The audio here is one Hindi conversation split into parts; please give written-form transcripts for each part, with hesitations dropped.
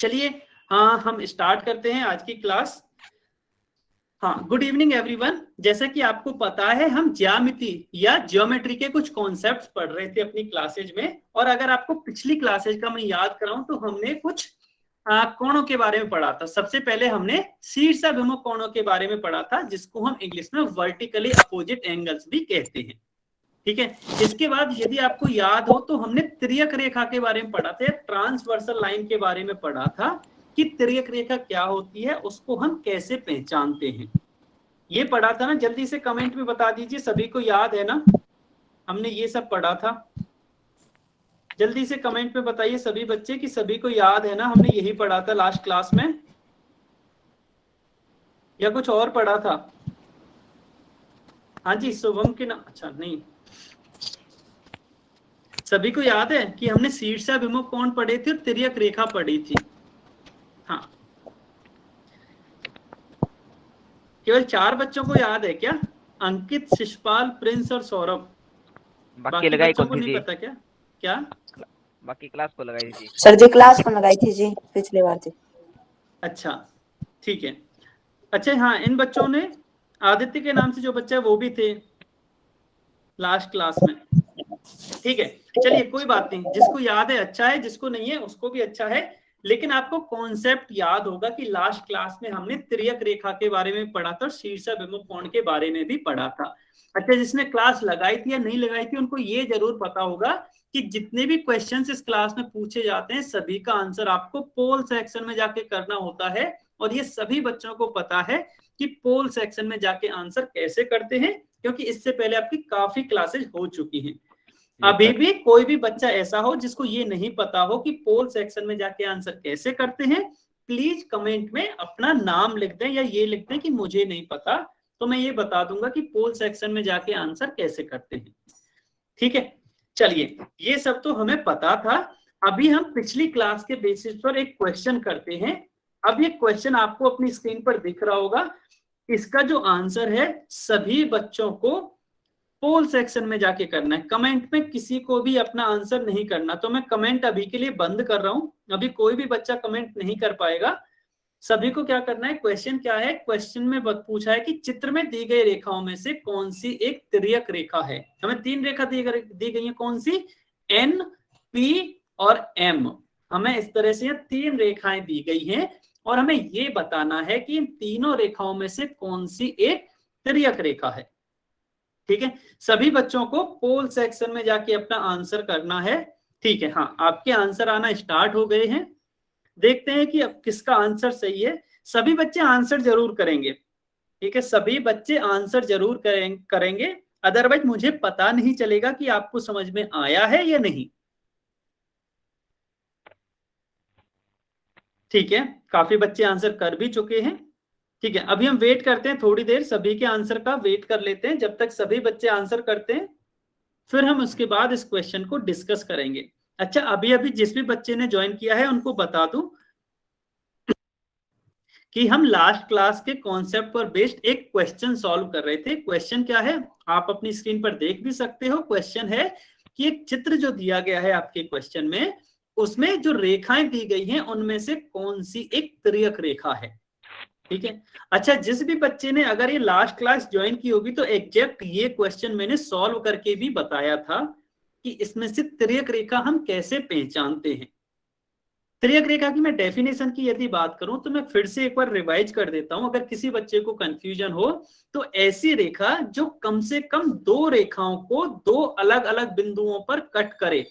चलिए हाँ हम स्टार्ट करते हैं आज की क्लास। हाँ, गुड इवनिंग एवरीवन। जैसा कि आपको पता है हम ज्यामिति या ज्योमेट्री के कुछ कॉन्सेप्ट्स पढ़ रहे थे अपनी क्लासेज में, और अगर आपको पिछली क्लासेज का मैं याद कराऊं तो हमने कुछ कोणों के बारे में पढ़ा था। सबसे पहले हमने शीर्षाभिमुख कोणों के बारे में पढ़ा था, जिसको हम इंग्लिश में वर्टिकली अपोजिट एंगल्स भी कहते हैं। ठीक है, इसके बाद यदि आपको याद हो तो हमने तिर्यक रेखा के बारे में पढ़ा था, ट्रांसवर्सल लाइन के बारे में पढ़ा था कि तिर्यक रेखा क्या होती है, उसको हम कैसे पहचानते हैं। ये पढ़ा था ना? जल्दी से कमेंट में बता दीजिए, सभी को याद है ना? हमने ये सब पढ़ा था। जल्दी से कमेंट में बताइए सभी बच्चे कि सभी को याद है ना, हमने यही पढ़ा था लास्ट क्लास में या कुछ और पढ़ा था? हाँ जी, शुभम के नाम, अच्छा नहीं, सभी को याद है कि हमने शीर्षाभिमुख कोण पढ़े थे और तिर्यक रेखा पढ़ी थी। हाँ, केवल 4 बच्चों को याद है क्या? अंकित, शिशपाल, प्रिंस और सौरभ। बाकी बच्चों को नहीं पता क्या? क्या बाकी क्लास को लगाई थी सर जी, क्लास को लगाई थी जी पिछले बार जी। अच्छा ठीक है। अच्छा हाँ, इन बच्चों ने, आदित्य के नाम से जो बच्चा है वो भी थे लास्ट क्लास में। ठीक है, चलिए कोई बात नहीं, जिसको याद है अच्छा है, जिसको नहीं है उसको भी अच्छा है। लेकिन आपको कॉन्सेप्ट याद होगा कि लास्ट क्लास में हमने तिर्यक रेखा के बारे में पढ़ा था और शीर्षाभिमुख कोण के बारे में भी पढ़ा था। अच्छा, जिसने क्लास लगाई थी या नहीं लगाई थी उनको ये जरूर पता होगा कि जितने भी क्वेश्चंस इस क्लास में पूछे जाते हैं सभी का आंसर आपको पोल सेक्शन में जाके करना होता है, और ये सभी बच्चों को पता है कि पोल सेक्शन में जाके आंसर कैसे करते हैं, क्योंकि इससे पहले आपकी काफी क्लासेज हो चुकी हैं। अभी भी कोई भी बच्चा ऐसा हो जिसको ये नहीं पता हो कि पोल सेक्शन में जाके आंसर कैसे करते हैं, प्लीज कमेंट में अपना नाम लिख दें या ये लिख दें कि मुझे नहीं पता, तो मैं ये बता दूंगा कि पोल सेक्शन में जाके आंसर कैसे करते हैं। ठीक है, चलिए ये सब तो हमें पता था। अभी हम पिछली क्लास के बेसिस पर एक क्वेश्चन करते हैं। अब ये क्वेश्चन आपको अपनी स्क्रीन पर दिख रहा होगा। इसका जो आंसर है सभी बच्चों को पोल सेक्शन में जाके करना है। कमेंट में किसी को भी अपना आंसर नहीं करना, तो मैं कमेंट अभी के लिए बंद कर रहा हूं। अभी कोई भी बच्चा कमेंट नहीं कर पाएगा। सभी को क्या करना है, क्वेश्चन क्या है, क्वेश्चन में पूछा है कि चित्र में दी गई रेखाओं में से कौन सी एक तिर्यक रेखा है। हमें 3 रेखा दी गई है, कौन सी? एन, पी और एम। हमें इस तरह से 3 रेखाएं दी गई हैं और हमें ये बताना है कि इन तीनों रेखाओं में से कौन सी एक तिर्यक रेखा है। ठीक है, सभी बच्चों को पोल सेक्शन में जाके अपना आंसर करना है। ठीक है, हाँ आपके आंसर आना स्टार्ट हो गए हैं। देखते हैं कि अब किसका आंसर सही है। सभी बच्चे आंसर जरूर करेंगे। ठीक है, सभी बच्चे आंसर जरूर करेंगे, अदरवाइज मुझे पता नहीं चलेगा कि आपको समझ में आया है या नहीं। ठीक है, काफी बच्चे आंसर कर भी चुके हैं। ठीक है, अभी हम वेट करते हैं थोड़ी देर, सभी के आंसर का वेट कर लेते हैं जब तक सभी बच्चे आंसर करते हैं, फिर हम उसके बाद इस क्वेश्चन को डिस्कस करेंगे। अच्छा, अभी अभी जिस भी बच्चे ने ज्वाइन किया है उनको बता दूं कि हम लास्ट क्लास के कॉन्सेप्ट पर बेस्ड एक क्वेश्चन सॉल्व कर रहे थे। क्वेश्चन क्या है आप अपनी स्क्रीन पर देख भी सकते हो। क्वेश्चन है कि एक चित्र जो दिया गया है आपके क्वेश्चन में, उसमें जो रेखाएं दी गई हैं उनमें से कौन सी एक तिर्यक रेखा है। ठीक है, अच्छा जिस भी बच्चे ने अगर ये लास्ट क्लास ज्वाइन की होगी तो एग्जैक्ट ये क्वेश्चन मैंने सॉल्व करके भी बताया था कि इसमें से तिर्यक रेखा हम कैसे पहचानते हैं। तिर्यक रेखा की मैं डेफिनेशन की यदि बात करूं तो मैं फिर से एक बार रिवाइज कर देता हूं, अगर किसी बच्चे को कंफ्यूजन हो तो ऐसी रेखा जो कम से कम 2 रेखाओं को 2 अलग अलग बिंदुओं पर कट करे।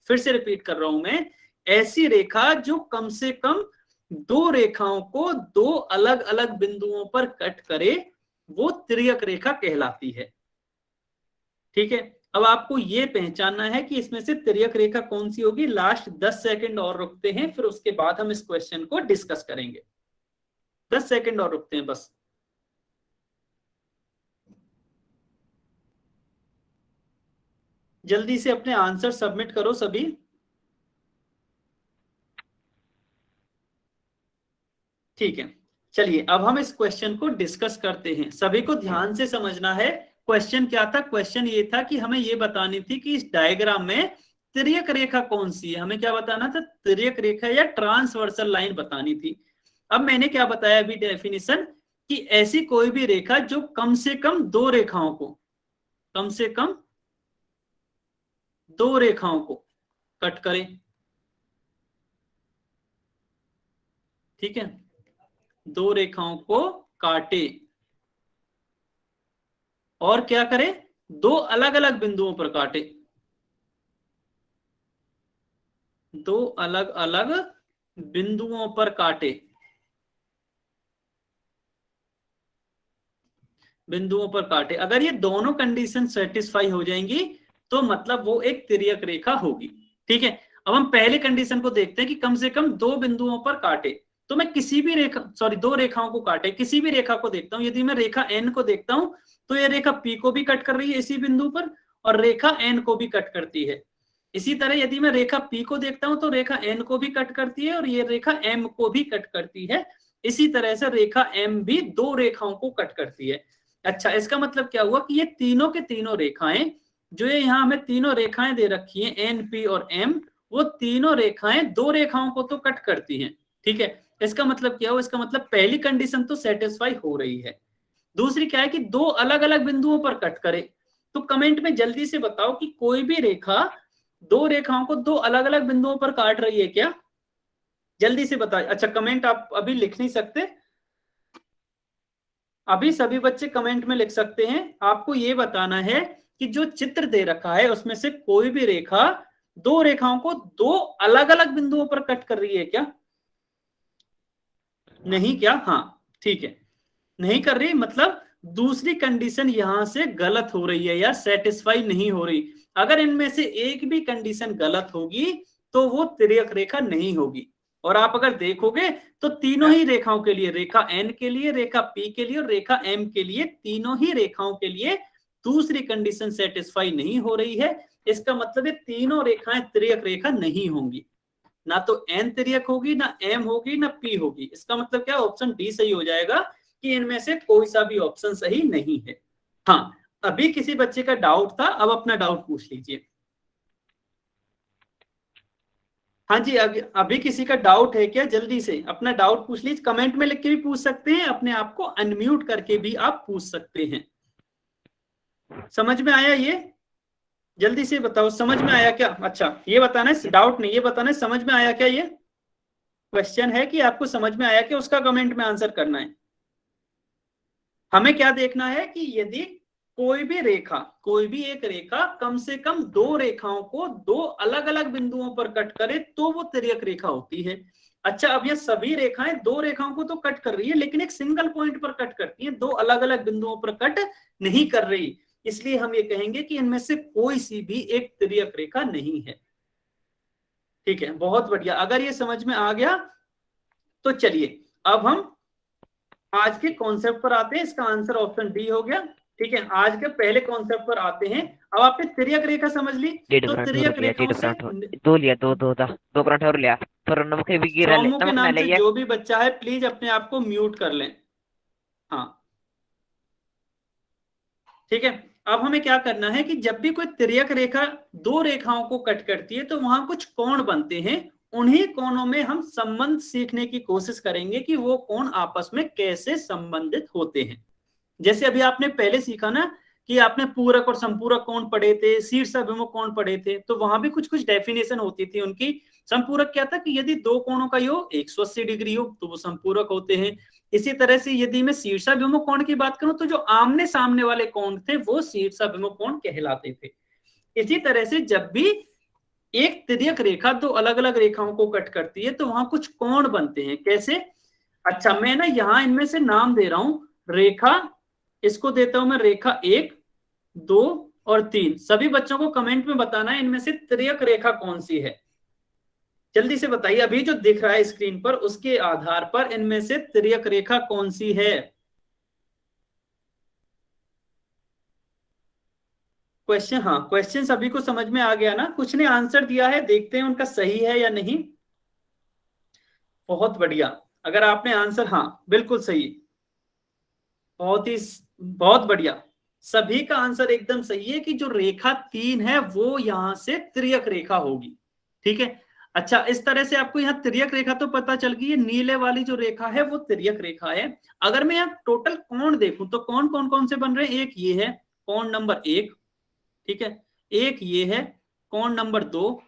फिर से रिपीट कर रहा हूं मैं, ऐसी रेखा जो कम से कम 2 रेखाओं को 2 अलग अलग बिंदुओं पर कट करे, वो तिर्यक रेखा कहलाती है। ठीक है, अब आपको ये पहचानना है कि इसमें से तिर्यक रेखा कौन सी होगी। लास्ट 10 सेकंड और रुकते हैं, फिर उसके बाद हम इस क्वेश्चन को डिस्कस करेंगे। 10 सेकंड और रुकते हैं बस। जल्दी से अपने आंसर सबमिट करो सभी। ठीक है, चलिए अब हम इस क्वेश्चन को डिस्कस करते हैं। सभी को ध्यान से समझना है। क्वेश्चन क्या था? क्वेश्चन ये था कि हमें ये बतानी थी कि इस डायग्राम में तिर्यक रेखा कौन सी है, हमें क्या बताना था, तिर्यक रेखा या ट्रांसवर्सल लाइन बतानी थी। अब मैंने क्या बताया अभी डेफिनेशन, कि ऐसी कोई भी रेखा जो कम से कम दो रेखाओं को, कम से कम दो रेखाओं को कट करे, ठीक है, दो रेखाओं को काटे और क्या करे, दो अलग अलग बिंदुओं पर काटे, दो अलग अलग बिंदुओं पर काटे, बिंदुओं पर काटे। अगर ये दोनों कंडीशन सेटिस्फाई हो जाएंगी तो मतलब वो एक तिर्यक रेखा होगी, ठीक है। अब हम पहले कंडीशन को देखते हैं कि कम से कम दो बिंदुओं पर काटे। तो मैं किसी भी रेखा, सॉरी दो रेखाओं को काटे, किसी भी रेखा को देखता हूं, यदि मैं रेखा एन को देखता हूं तो ये रेखा पी को भी कट कर रही है इसी बिंदु पर, और रेखा एन को भी कट करती है। इसी तरह यदि मैं रेखा पी को देखता हूं तो रेखा एन को भी कट करती है और ये रेखा एम को भी कट करती है। इसी तरह से रेखा एम भी दो रेखाओं को कट करती है। अच्छा, इसका मतलब क्या हुआ कि ये तीनों के तीनों रेखाएं, जो ये यहाँ हमें तीनों रेखाएं दे रखी हैं एन, पी और एम, वो तीनों रेखाएं दो रेखाओं को तो कट करती हैं, ठीक है। इसका मतलब क्या हुआ, इसका मतलब पहली कंडीशन तो सेटिस्फाई हो रही है। दूसरी क्या है कि दो अलग अलग बिंदुओं पर कट करे। तो कमेंट में जल्दी से बताओ कि कोई भी रेखा दो रेखाओं को दो अलग अलग बिंदुओं पर काट रही है क्या, जल्दी से बताओ। अच्छा, कमेंट आप अभी लिख नहीं सकते, अभी सभी बच्चे कमेंट में लिख सकते हैं। आपको ये बताना है कि जो चित्र दे रखा है उसमें से कोई भी रेखा दो रेखाओं को दो अलग अलग बिंदुओं पर कट कर रही है क्या, नहीं क्या, हाँ ठीक है, नहीं कर रही, मतलब दूसरी कंडीशन यहां से गलत हो रही है या सेटिस्फाई नहीं हो रही। अगर इनमें से एक भी कंडीशन गलत होगी तो वो तिर्यक रेखा नहीं होगी। और आप अगर देखोगे तो तीनों ही रेखाओं के लिए, रेखा एन के लिए, रेखा पी के लिए और रेखा एम के लिए, तीनों ही रेखाओं के लिए दूसरी कंडीशन सेटिस्फाई नहीं हो रही है। इसका मतलब है तीनों रेखाएं तिर्यक रेखा नहीं होंगी, ना तो एन तिर्यक होगी, ना एम होगी, ना पी होगी। इसका मतलब क्या, ऑप्शन डी सही हो जाएगा कि इनमें से कोई सा भी ऑप्शन सही नहीं है। हाँ, अभी किसी बच्चे का डाउट था, अब अपना डाउट पूछ लीजिए। हाँ जी, अभी किसी का डाउट है क्या, जल्दी से अपना डाउट पूछ लीजिए। कमेंट में लिख के भी पूछ सकते हैं, अपने आप को अनम्यूट करके भी आप पूछ सकते हैं। समझ में आया ये, जल्दी से बताओ, समझ में आया क्या। अच्छा, ये बताना है, डाउट नहीं, ये बताना है समझ में आया क्या, ये क्वेश्चन है कि आपको समझ में आया क्या, उसका कमेंट में आंसर करना है। हमें क्या देखना है कि यदि कोई भी रेखा, कोई भी एक रेखा कम से कम दो रेखाओं को दो अलग अलग बिंदुओं पर कट करे तो वो तिर्यक रेखा होती है। अच्छा, अब ये सभी रेखाएं दो रेखाओं को तो कट कर रही है लेकिन एक सिंगल पॉइंट पर कट करती है, दो अलग अलग बिंदुओं पर कट नहीं कर रही, इसलिए हम ये कहेंगे कि इनमें से कोई सी भी एक तिर्यक रेखा नहीं है। ठीक है, बहुत बढ़िया। अगर ये समझ में आ गया तो चलिए अब हम आज के कॉन्सेप्ट पर आते हैं। इसका आंसर ऑप्शन डी हो गया, ठीक है। आज के पहले कॉन्सेप्ट पर आते हैं। अब आपने तिर्यक रेखा समझ ली, तो तिर्यक रेखाओं से दो लिया, दो पराठा और लिया, फिर नमक भी गिरा ले, सौमू के नमक ना नाम ले से जो भी बच्चा है प्लीज अपने आप को म्यूट कर लें। हाँ ठीक है। अब हमें क्या करना है कि जब भी कोई तिर्यक रेखा दो रेखाओं को कट करती है तो वहां कुछ कोण बनते हैं, उन्हीं कोणों में हम संबंध सीखने की कोशिश करेंगे कि वो कोण आपस में कैसे संबंधित होते हैं। जैसे अभी आपने पहले सीखा ना कि आपने पूरक और संपूरक कोण पढ़े थे, शीर्षाभिमुख कोण पढ़े थे, तो वहां भी कुछ कुछ डेफिनेशन होती थी उनकी। संपूरक क्या था कि यदि दो कोणों का योग 180 डिग्री हो तो वो संपूरक होते हैं। इसी तरह से यदि मैं शीर्षाभिमुख कोण की बात करूं तो जो आमने सामने वाले कोण थे वो शीर्षाभिमुख कोण कहलाते थे। इसी तरह से जब भी एक तिर्यक रेखा दो अलग अलग रेखाओं को कट करती है तो वहां कुछ कोण बनते हैं, कैसे। अच्छा, मैं ना यहां इनमें से नाम दे रहा हूं रेखा, इसको देता हूं मैं रेखा 1, 2 और 3। सभी बच्चों को कमेंट में बताना है इनमें से तिर्यक रेखा कौन सी है, जल्दी से बताइए। अभी जो दिख रहा है स्क्रीन पर उसके आधार पर इनमें से तिर्यक रेखा कौन सी है। क्वेश्चन, हाँ क्वेश्चन सभी को समझ में आ गया ना, कुछ ने आंसर दिया है, देखते हैं उनका सही है या नहीं। बहुत बढ़िया, अगर आपने आंसर, हाँ बिल्कुल सही, बहुत ही बहुत बढ़िया। सभी का आंसर एकदम सही है कि जो रेखा 3 है वो यहां से तिर्यक रेखा होगी। ठीक है, अच्छा इस तरह से आपको यहाँ तिर्यक रेखा तो पता चल गई है, नीले वाली जो रेखा है वो तिर्यक रेखा है। अगर मैं यहाँ टोटल कोण देखूं तो कौन कौन कौन से बन रहे हैं, एक ये है कोण नंबर 1, ठीक है, एक ये है कोण नंबर 2,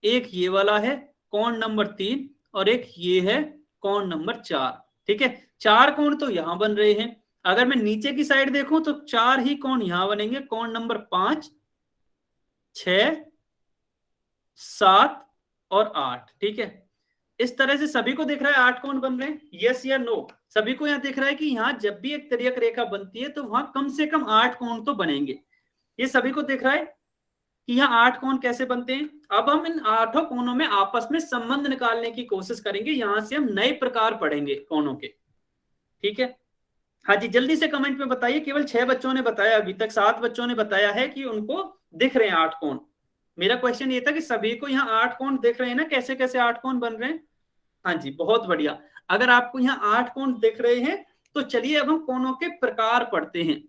एक ये वाला है कोण नंबर 3 और एक ये है कोण नंबर 4। ठीक है, 4 कोण तो यहां बन रहे हैं। अगर मैं नीचे की साइड देखूं तो 4 ही कोण यहां बनेंगे, कोण नंबर 5, 6, 7 और 8। ठीक है, इस तरह से सभी को दिख रहा है 8 कोण बन रहे हैं, यस या नो? सभी को यहाँ दिख रहा है कि यहाँ जब भी एक तिर्यक रेखा बनती है तो वहां कम से कम 8 कोण तो बनेंगे। ये सभी को दिख रहा है कि यहाँ 8 कोण कैसे बनते हैं। अब हम इन 8 कोणों में आपस में संबंध निकालने की कोशिश करेंगे, यहां से हम नए प्रकार पढ़ेंगे कोणों के। ठीक है, हाँ जी, जल्दी से कमेंट में बताइए। केवल 6 बच्चों ने बताया, अभी तक 7 बच्चों ने बताया है कि उनको दिख रहे हैं 8 कोण। मेरा क्वेश्चन ये था कि सभी को यहाँ 8 कोण दिख रहे हैं ना, कैसे कैसे 8 कोण बन रहे हैं। हाँ जी, बहुत बढ़िया। अगर आपको यहाँ 8 कोण दिख रहे हैं तो चलिए अब हम कोणों के प्रकार पढ़ते हैं।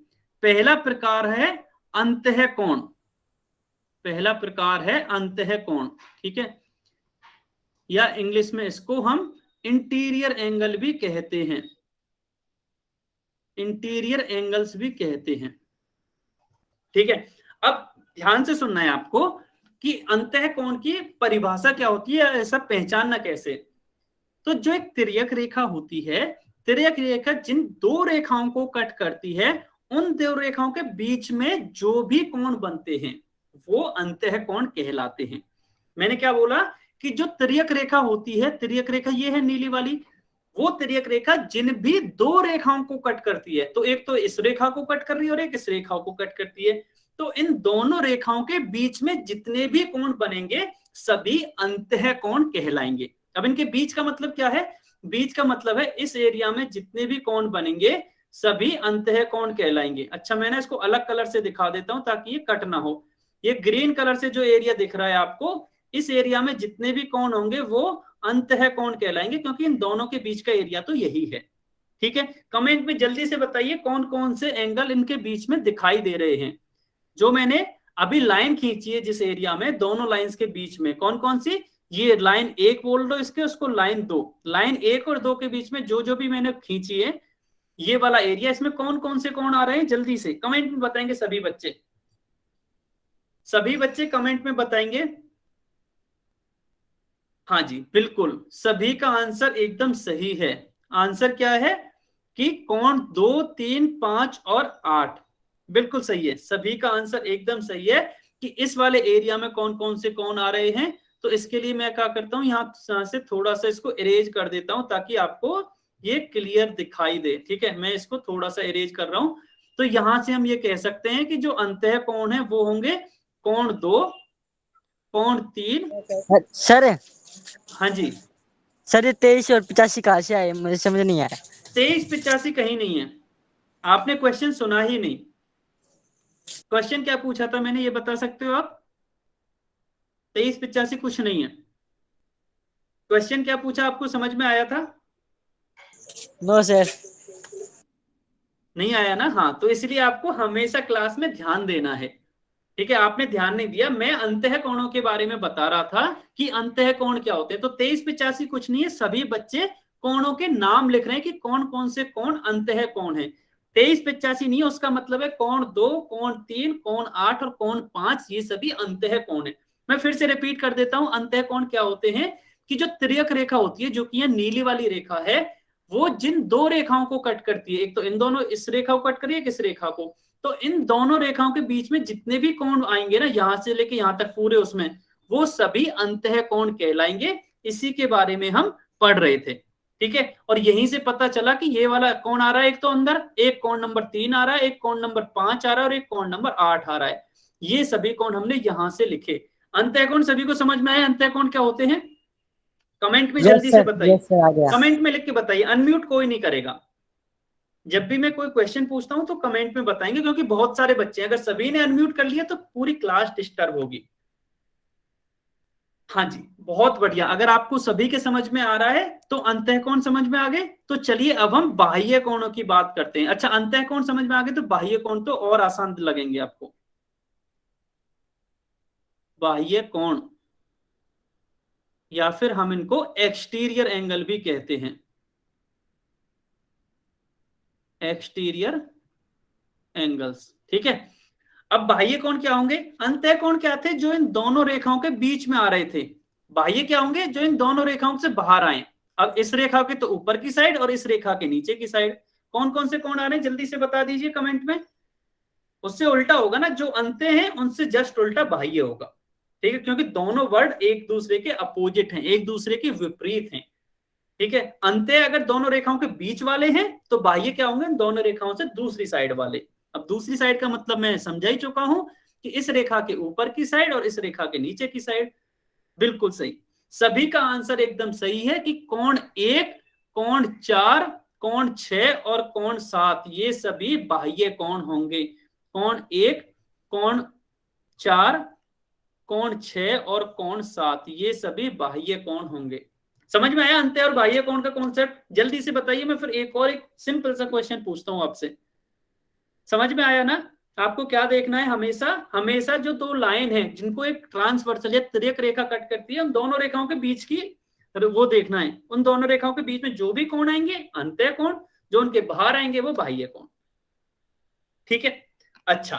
पहला प्रकार है अंतः कोण, पहला प्रकार है अंतः कोण। ठीक है, या इंग्लिश में इसको हम इंटीरियर एंगल भी कहते हैं, इंटीरियर एंगल्स भी कहते हैं। ठीक है, अब ध्यान से सुनना है आपको कि अंतः कोण की परिभाषा क्या होती है, ऐसा पहचानना कैसे। तो जो एक तिर्यक रेखा होती है, तिर्यक रेखा जिन दो रेखाओं को कट करती है, उन दो रेखाओं के बीच में जो भी कोण बनते हैं वो अंतः कोण कहलाते हैं। मैंने क्या बोला कि जो तिर्यक रेखा होती है, तिर्यक रेखा ये है नीली वाली, वो तिर्यक रेखा जिन भी दो रेखाओं को कट करती है, तो एक तो इस रेखा को कट कर रही है और एक इस रेखा को कट करती है, तो इन दोनों रेखाओं के बीच में जितने भी कोण बनेंगे सभी अंतः कोण कहलाएंगे। अब इनके बीच का मतलब क्या है, बीच का मतलब है इस एरिया में जितने भी कोण बनेंगे सभी अंतः कोण कहलाएंगे। अच्छा, मैंने इसको अलग कलर से दिखा देता हूं ताकि ये कट ना हो। ये ग्रीन कलर से जो एरिया दिख रहा है आपको, इस एरिया में जितने भी कोण होंगे वो अंतः कोण कहलाएंगे, क्योंकि इन दोनों के बीच का एरिया तो यही है। ठीक है, कमेंट में जल्दी से बताइए कौन कौन से एंगल इनके बीच में दिखाई दे रहे हैं। जो मैंने अभी लाइन खींची है जिस एरिया में, दोनों लाइंस के बीच में कौन कौन सी, ये लाइन 1 बोल दो इसके, उसको लाइन 2, लाइन 1 और 2 के बीच में जो जो भी मैंने खींची है ये वाला एरिया, इसमें कौन कौन से कोण आ रहे हैं जल्दी से कमेंट में बताएंगे सभी बच्चे, सभी बच्चे कमेंट में बताएंगे। हाँ जी बिल्कुल, सभी का आंसर एकदम सही है। आंसर क्या है कि कोण 2, 3, 5 और 8 बिल्कुल सही है। सभी का आंसर एकदम सही है कि इस वाले एरिया में कौन कौन से कोण आ रहे हैं। तो इसके लिए मैं क्या करता हूं, यहाँ से थोड़ा सा इसको इरेज कर देता हूं ताकि आपको ये क्लियर दिखाई दे। ठीक है, मैं इसको थोड़ा सा इरेज कर रहा हूं। तो यहां से हम ये कह सकते हैं कि जो अंतः कोण है वो होंगे कोण 2, कोण 3। सर हाँ जी, सर ये 23 और 85 कहाँ से आए, मुझे समझ नहीं आया। 23-85 कहीं नहीं है, आपने क्वेश्चन सुना ही नहीं। क्वेश्चन क्या पूछा था मैंने, ये बता सकते हो आप? 23-85 कुछ नहीं है। क्वेश्चन क्या पूछा आपको समझ में आया था? No sir. नहीं आया ना, हाँ, तो इसलिए आपको हमेशा क्लास में ध्यान देना है। ठीक है, आपने ध्यान नहीं दिया। मैं अंतः कोणों के बारे में बता रहा था कि अंतः कोण क्या होते हैं। तो 23-85 कुछ नहीं है, सभी बच्चे कोणों के नाम लिख रहे हैं कि कौन कौन से कोण अंतः कोण है। 23-85 नहीं है, उसका मतलब है कोण 2, कोण 3, कोण 8 और कोण 5, ये सभी अंतः कोण है। मैं फिर से रिपीट कर देता हूं, अंतः कोण क्या होते हैं कि जो तिर्यक रेखा होती है, जो कि यह नीली वाली रेखा है, वो जिन दो रेखाओं को कट करती है, एक तो इन दोनों, इस रेखा को कट करिए, एक इस रेखा को, तो इन दोनों रेखाओं के बीच में जितने भी कोण आएंगे ना, यहां से लेके यहां तक पूरे, उसमें वो सभी अंतः कोण कहलाएंगे। इसी के बारे में हम पढ़ रहे थे। ठीक है, और यहीं से पता चला कि ये वाला कोण आ रहा है एक तो अंदर, एक कोण नंबर 3 आ रहा है, एक कोण नंबर 5 आ रहा है और एक कोण नंबर 8 आ रहा है। ये सभी कोण हमने यहां से लिखे। अंतः कोण सभी को समझ में आया अंतः कोण क्या होते हैं? कमेंट में जल्दी से बताइए, कमेंट में लिख के बताइए, अनम्यूट कोई नहीं करेगा। जब भी मैं कोई क्वेश्चन पूछता हूं तो कमेंट में बताएंगे, क्योंकि बहुत सारे बच्चे हैं, अगर सभी ने अनम्यूट कर लिया तो पूरी क्लास डिस्टर्ब होगी। हाँ जी, बहुत बढ़िया। अगर आपको सभी के समझ में आ रहा है तो अंतःकोण समझ में आ गए। तो चलिए अब हम बाह्य कोणों की बात करते हैं। अच्छा, अंतःकोण समझ में आ गए तो बाह्य कोण तो और आसान लगेंगे आपको। बाह्य कोण, या फिर हम इनको एक्सटीरियर एंगल भी कहते हैं, एक्सटीरियर एंगल्स। ठीक है। अब बाह्य कोण क्या होंगे? अंतःकोण क्या थे? जो इन दोनों रेखाओं के बीच में आ रहे थे। बाह्य क्या होंगे? जो इन दोनों रेखाओं से बाहर आए। अब इस रेखा के तो ऊपर की साइड और इस रेखा के नीचे की साइड कौन कौन से कोण आ रहे हैं जल्दी से बता दीजिए कमेंट में। उससे उल्टा होगा ना, जो अंत्य हैं उनसे जस्ट उल्टा बाह्य होगा। ठीक है, क्योंकि दोनों वर्ड एक दूसरे के अपोजिट हैं, एक दूसरे के विपरीत हैं। ठीक है, अंत्य अगर दोनों रेखाओं के बीच वाले हैं तो बाह्य क्या होंगे? दोनों रेखाओं से दूसरी साइड वाले। अब दूसरी साइड का मतलब मैं समझा ही चुका हूं कि इस रेखा के ऊपर की साइड और इस रेखा के नीचे की साइड। बिल्कुल सही, सभी का आंसर एकदम सही है कि कोण 1, कोण 4, कोण 6 और कोण 7 ये सभी बाह्य कोण होंगे। कोण 1, कोण 4, कोण 6 और कोण 7 ये सभी बाह्य कोण होंगे। समझ में आया अंत्य और बाह्य कोण का कॉन्सेप्ट? जल्दी से बताइए, मैं फिर एक सिंपल सा क्वेश्चन पूछता हूं आपसे। समझ में आया ना? आपको क्या देखना है? हमेशा हमेशा जो दो लाइन है जिनको एक ट्रांसवर्सल या तिर्यक रेखा कट करती है, उन दोनों रेखाओं के बीच की वो देखना है। उन दोनों रेखाओं के बीच में जो भी कोण आएंगे अंत्य कोण, जो उनके बाहर आएंगे वो बाह्य कोण। ठीक है, अच्छा,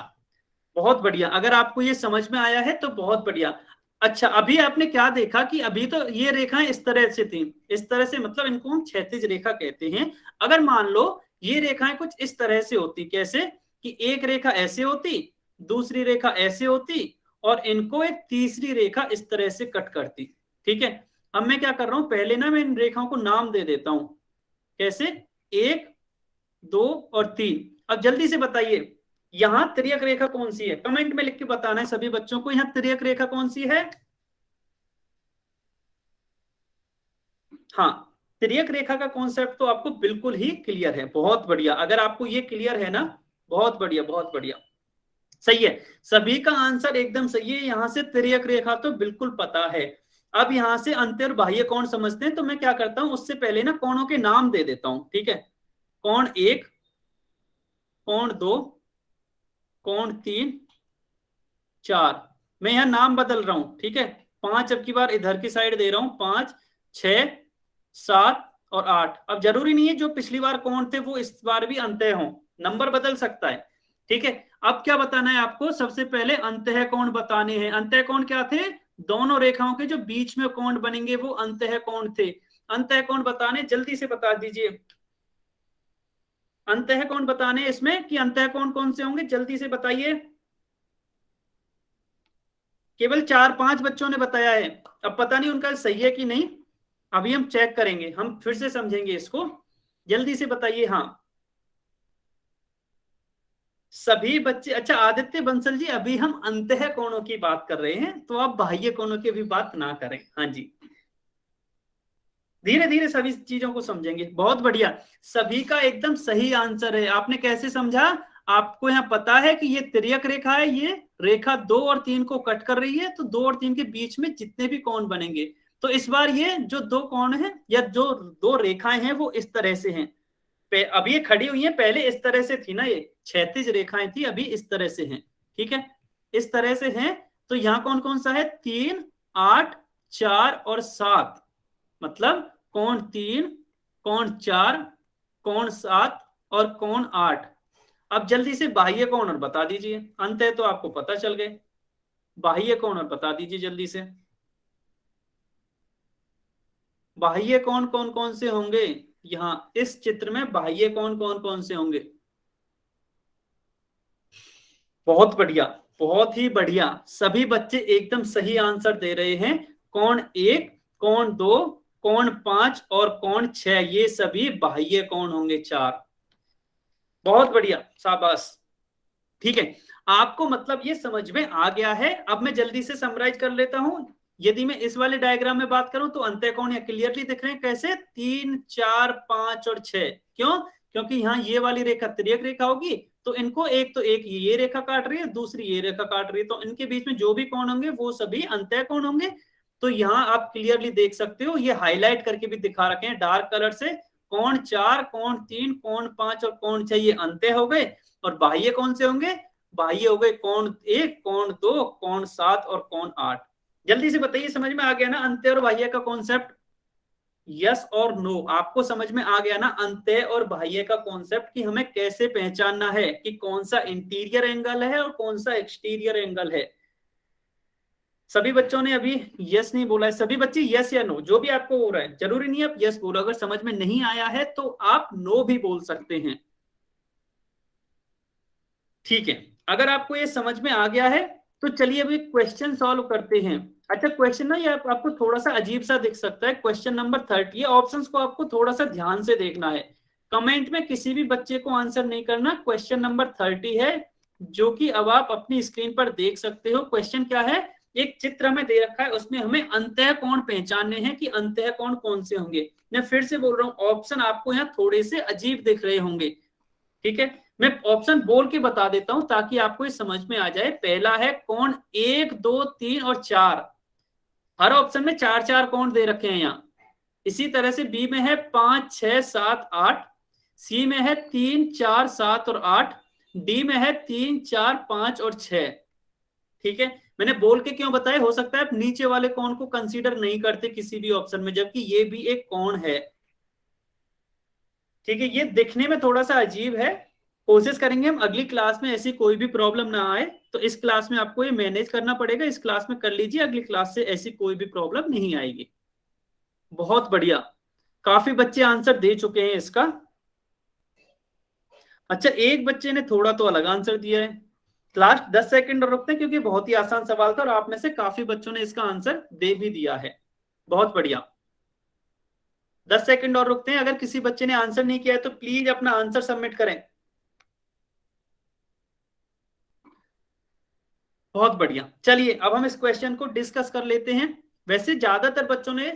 बहुत बढ़िया। अगर आपको ये समझ में आया है तो बहुत बढ़िया। अच्छा, अभी आपने क्या देखा कि अभी तो ये रेखाएं इस तरह से थी, इस तरह से, मतलब इनको हम क्षैतिज रेखा कहते हैं। अगर मान लो ये रेखाएं कुछ इस तरह से होती, कैसे कि एक रेखा ऐसे होती, दूसरी रेखा ऐसे होती और इनको एक तीसरी रेखा इस तरह से कट करती। ठीक है, अब मैं क्या कर रहा हूं, पहले ना मैं इन रेखाओं को नाम दे देता हूं। कैसे? 1, 2 और 3। अब जल्दी से बताइए यहां तिर्यक रेखा कौन सी है? कमेंट में लिख के बताना है सभी बच्चों को, यहां तिर्यक रेखा कौन सी है? हाँ, तिर्यक रेखा का कॉन्सेप्ट तो आपको बिल्कुल ही क्लियर है। बहुत बढ़िया, अगर आपको ये क्लियर है ना, बहुत बढ़िया, बहुत बढ़िया, सही है। सभी का आंसर एकदम सही है। यहां से तिर्यक रेखा तो बिल्कुल पता है। अब यहां से अंत्य और बाह्य कोण समझते हैं, तो मैं क्या करता हूं, उससे पहले ना कोणों के नाम दे देता हूं। ठीक है, कोण 1, कोण 2, कोण 3, 4। मैं यहां नाम बदल रहा हूं। ठीक है, 5 अब की बार इधर की साइड दे रहा हूं, 5, 6, 7 और 8। अब जरूरी नहीं है जो पिछली बार कोण थे वो इस बार भी अंत्य हों, नंबर बदल सकता है। ठीक है, अब क्या बताना है आपको? सबसे पहले अंतः कोण बताने हैं। अंतः कोण क्या थे? दोनों रेखाओं के जो बीच में कोण बनेंगे वो अंतः कोण थे। अंतः कोण बताने, जल्दी से बता दीजिए। अंतः कोण बताने इसमें कि अंतः कोण कौन से होंगे, जल्दी से बताइए। केवल 4-5 बच्चों ने बताया है। अब पता नहीं उनका सही है कि नहीं, अभी हम चेक करेंगे, हम फिर से समझेंगे इसको। जल्दी से बताइए। हाँ, सभी बच्चे। अच्छा, आदित्य बंसल जी, अभी हम अंतः कोणों की बात कर रहे हैं, तो आप बाह्य कोणों की भी बात ना करें। हाँ जी, धीरे धीरे सभी चीजों को समझेंगे। बहुत बढ़िया, सभी का एकदम सही आंसर है। आपने कैसे समझा? आपको यहाँ पता है कि ये तिर्यक रेखा है, ये रेखा 2 और 3 को कट कर रही है, तो 2 और 3 के बीच में जितने भी कोण बनेंगे, तो इस बार ये जो दो कोण हैं या जो दो रेखाएं हैं वो इस तरह से हैं। अब ये खड़ी हुई है, पहले इस तरह से थी ना, ये क्षैतिज रेखाएं थी, अभी इस तरह से हैं। ठीक है, इस तरह से हैं। तो यहाँ कौन कौन सा है? 3, 8, 4 और 7। मतलब कोण 3, कोण 4, कोण 7 और कोण 8। अब जल्दी से बाह्य कोण और बता दीजिए। अंत है तो आपको पता चल गए, बाह्य कोण और बता दीजिए जल्दी से। बाह्य कोण कौन कौन से होंगे? यहां इस चित्र में बाह्य कोण कौन कौन से होंगे? बहुत बढ़िया, बहुत ही बढ़िया, सभी बच्चे एकदम सही आंसर दे रहे हैं। कोण 1, कोण 2, कोण 5 और कोण 6 ये सभी बाह्य कोण होंगे। 4। बहुत बढ़िया, शाबाश। ठीक है, आपको मतलब ये समझ में आ गया है। अब मैं जल्दी से समराइज कर लेता हूं। यदि मैं इस वाले डायग्राम में बात करूं तो अंत्य कोण यहाँ क्लियरली दिख रहे हैं। कैसे? 3, 4, 5 और 6। क्यों? क्योंकि यहाँ ये वाली रेखा तिर्यक रेखा होगी, तो इनको एक तो एक ये रेखा काट रही है, दूसरी ये रेखा काट रही है, तो इनके बीच में जो भी कोण होंगे वो सभी अंत्य कोण होंगे। तो यहाँ आप क्लियरली देख सकते हो, ये हाईलाइट करके भी दिखा रखे हैं डार्क कलर से, कोण 4, कोण 3, कोण 5 और कोण 6 ये अंत्य हो गए। और बाह्य कौन से होंगे? बाह्य हो गए कोण 1, कोण 2, कोण 7 और कोण 8। जल्दी से बताइए, समझ में आ गया ना अंत्य और बाह्य का कॉन्सेप्ट? यस और नो? आपको समझ में आ गया ना अंत्य और बाह्य का कॉन्सेप्ट, कि हमें कैसे पहचानना है कि कौन सा इंटीरियर एंगल है और कौन सा एक्सटीरियर एंगल है। सभी बच्चों ने अभी यस नहीं बोला है, सभी बच्चे यस या नो, जो भी आपको हो रहा है, जरूरी नहीं आप यस बोलो, अगर समझ में नहीं आया है तो आप नो भी बोल सकते हैं। ठीक है, अगर आपको ये समझ में आ गया है तो चलिए अभी क्वेश्चन सॉल्व करते हैं। अच्छा, क्वेश्चन ना ये आपको थोड़ा सा अजीब सा दिख सकता है, क्वेश्चन नंबर 30। ये ऑप्शंस को आपको थोड़ा सा ध्यान से देखना है, कमेंट में किसी भी बच्चे को आंसर नहीं करना। क्वेश्चन नंबर 30 है, जो कि अब आप अपनी स्क्रीन पर देख सकते हो। क्वेश्चन क्या है? एक चित्र हमें दे रखा है, उसमें हमें अंतः कोण पहचानने हैं कि अंतः कोण कौन से होंगे। मैं फिर से बोल रहा हूं, ऑप्शन आपको यहाँ थोड़े से अजीब दिख रहे होंगे, ठीक है। मैं ऑप्शन बोल के बता देता हूं ताकि आपको ये समझ में आ जाए। पहला है कोण 1, 2, 3 और 4। हर ऑप्शन में 4-4 कोण दे रखे हैं यहाँ। इसी तरह से बी में है 5, 6, 7, 8। सी में है 3, 4, 7 और 8। डी में है 3, 4, 5 और 6। ठीक है, मैंने बोल के क्यों बताया? हो सकता है आप नीचे वाले कोण को कंसीडर नहीं करते किसी भी ऑप्शन में, जबकि ये भी एक कोण है। ठीक है, ये दिखने में थोड़ा सा अजीब है, कोशिश करेंगे हम अगली क्लास में ऐसी कोई भी प्रॉब्लम ना आए। तो इस क्लास में आपको ये मैनेज करना पड़ेगा, इस क्लास में कर लीजिए, अगली क्लास से ऐसी कोई भी प्रॉब्लम नहीं आएगी। बहुत बढ़िया, काफी बच्चे आंसर दे चुके हैं इसका। अच्छा, एक बच्चे ने थोड़ा तो अलग आंसर दिया है। लास्ट 10 सेकंड और रुकते हैं, क्योंकि बहुत ही आसान सवाल था और आप में से काफी बच्चों ने इसका आंसर दे भी दिया है। बहुत बढ़िया, 10 सेकंड और रुकते हैं। अगर किसी बच्चे ने आंसर नहीं किया है तो प्लीज अपना आंसर सबमिट करें। बहुत बढ़िया, चलिए अब हम इस क्वेश्चन को डिस्कस कर लेते हैं। वैसे ज्यादातर बच्चों ने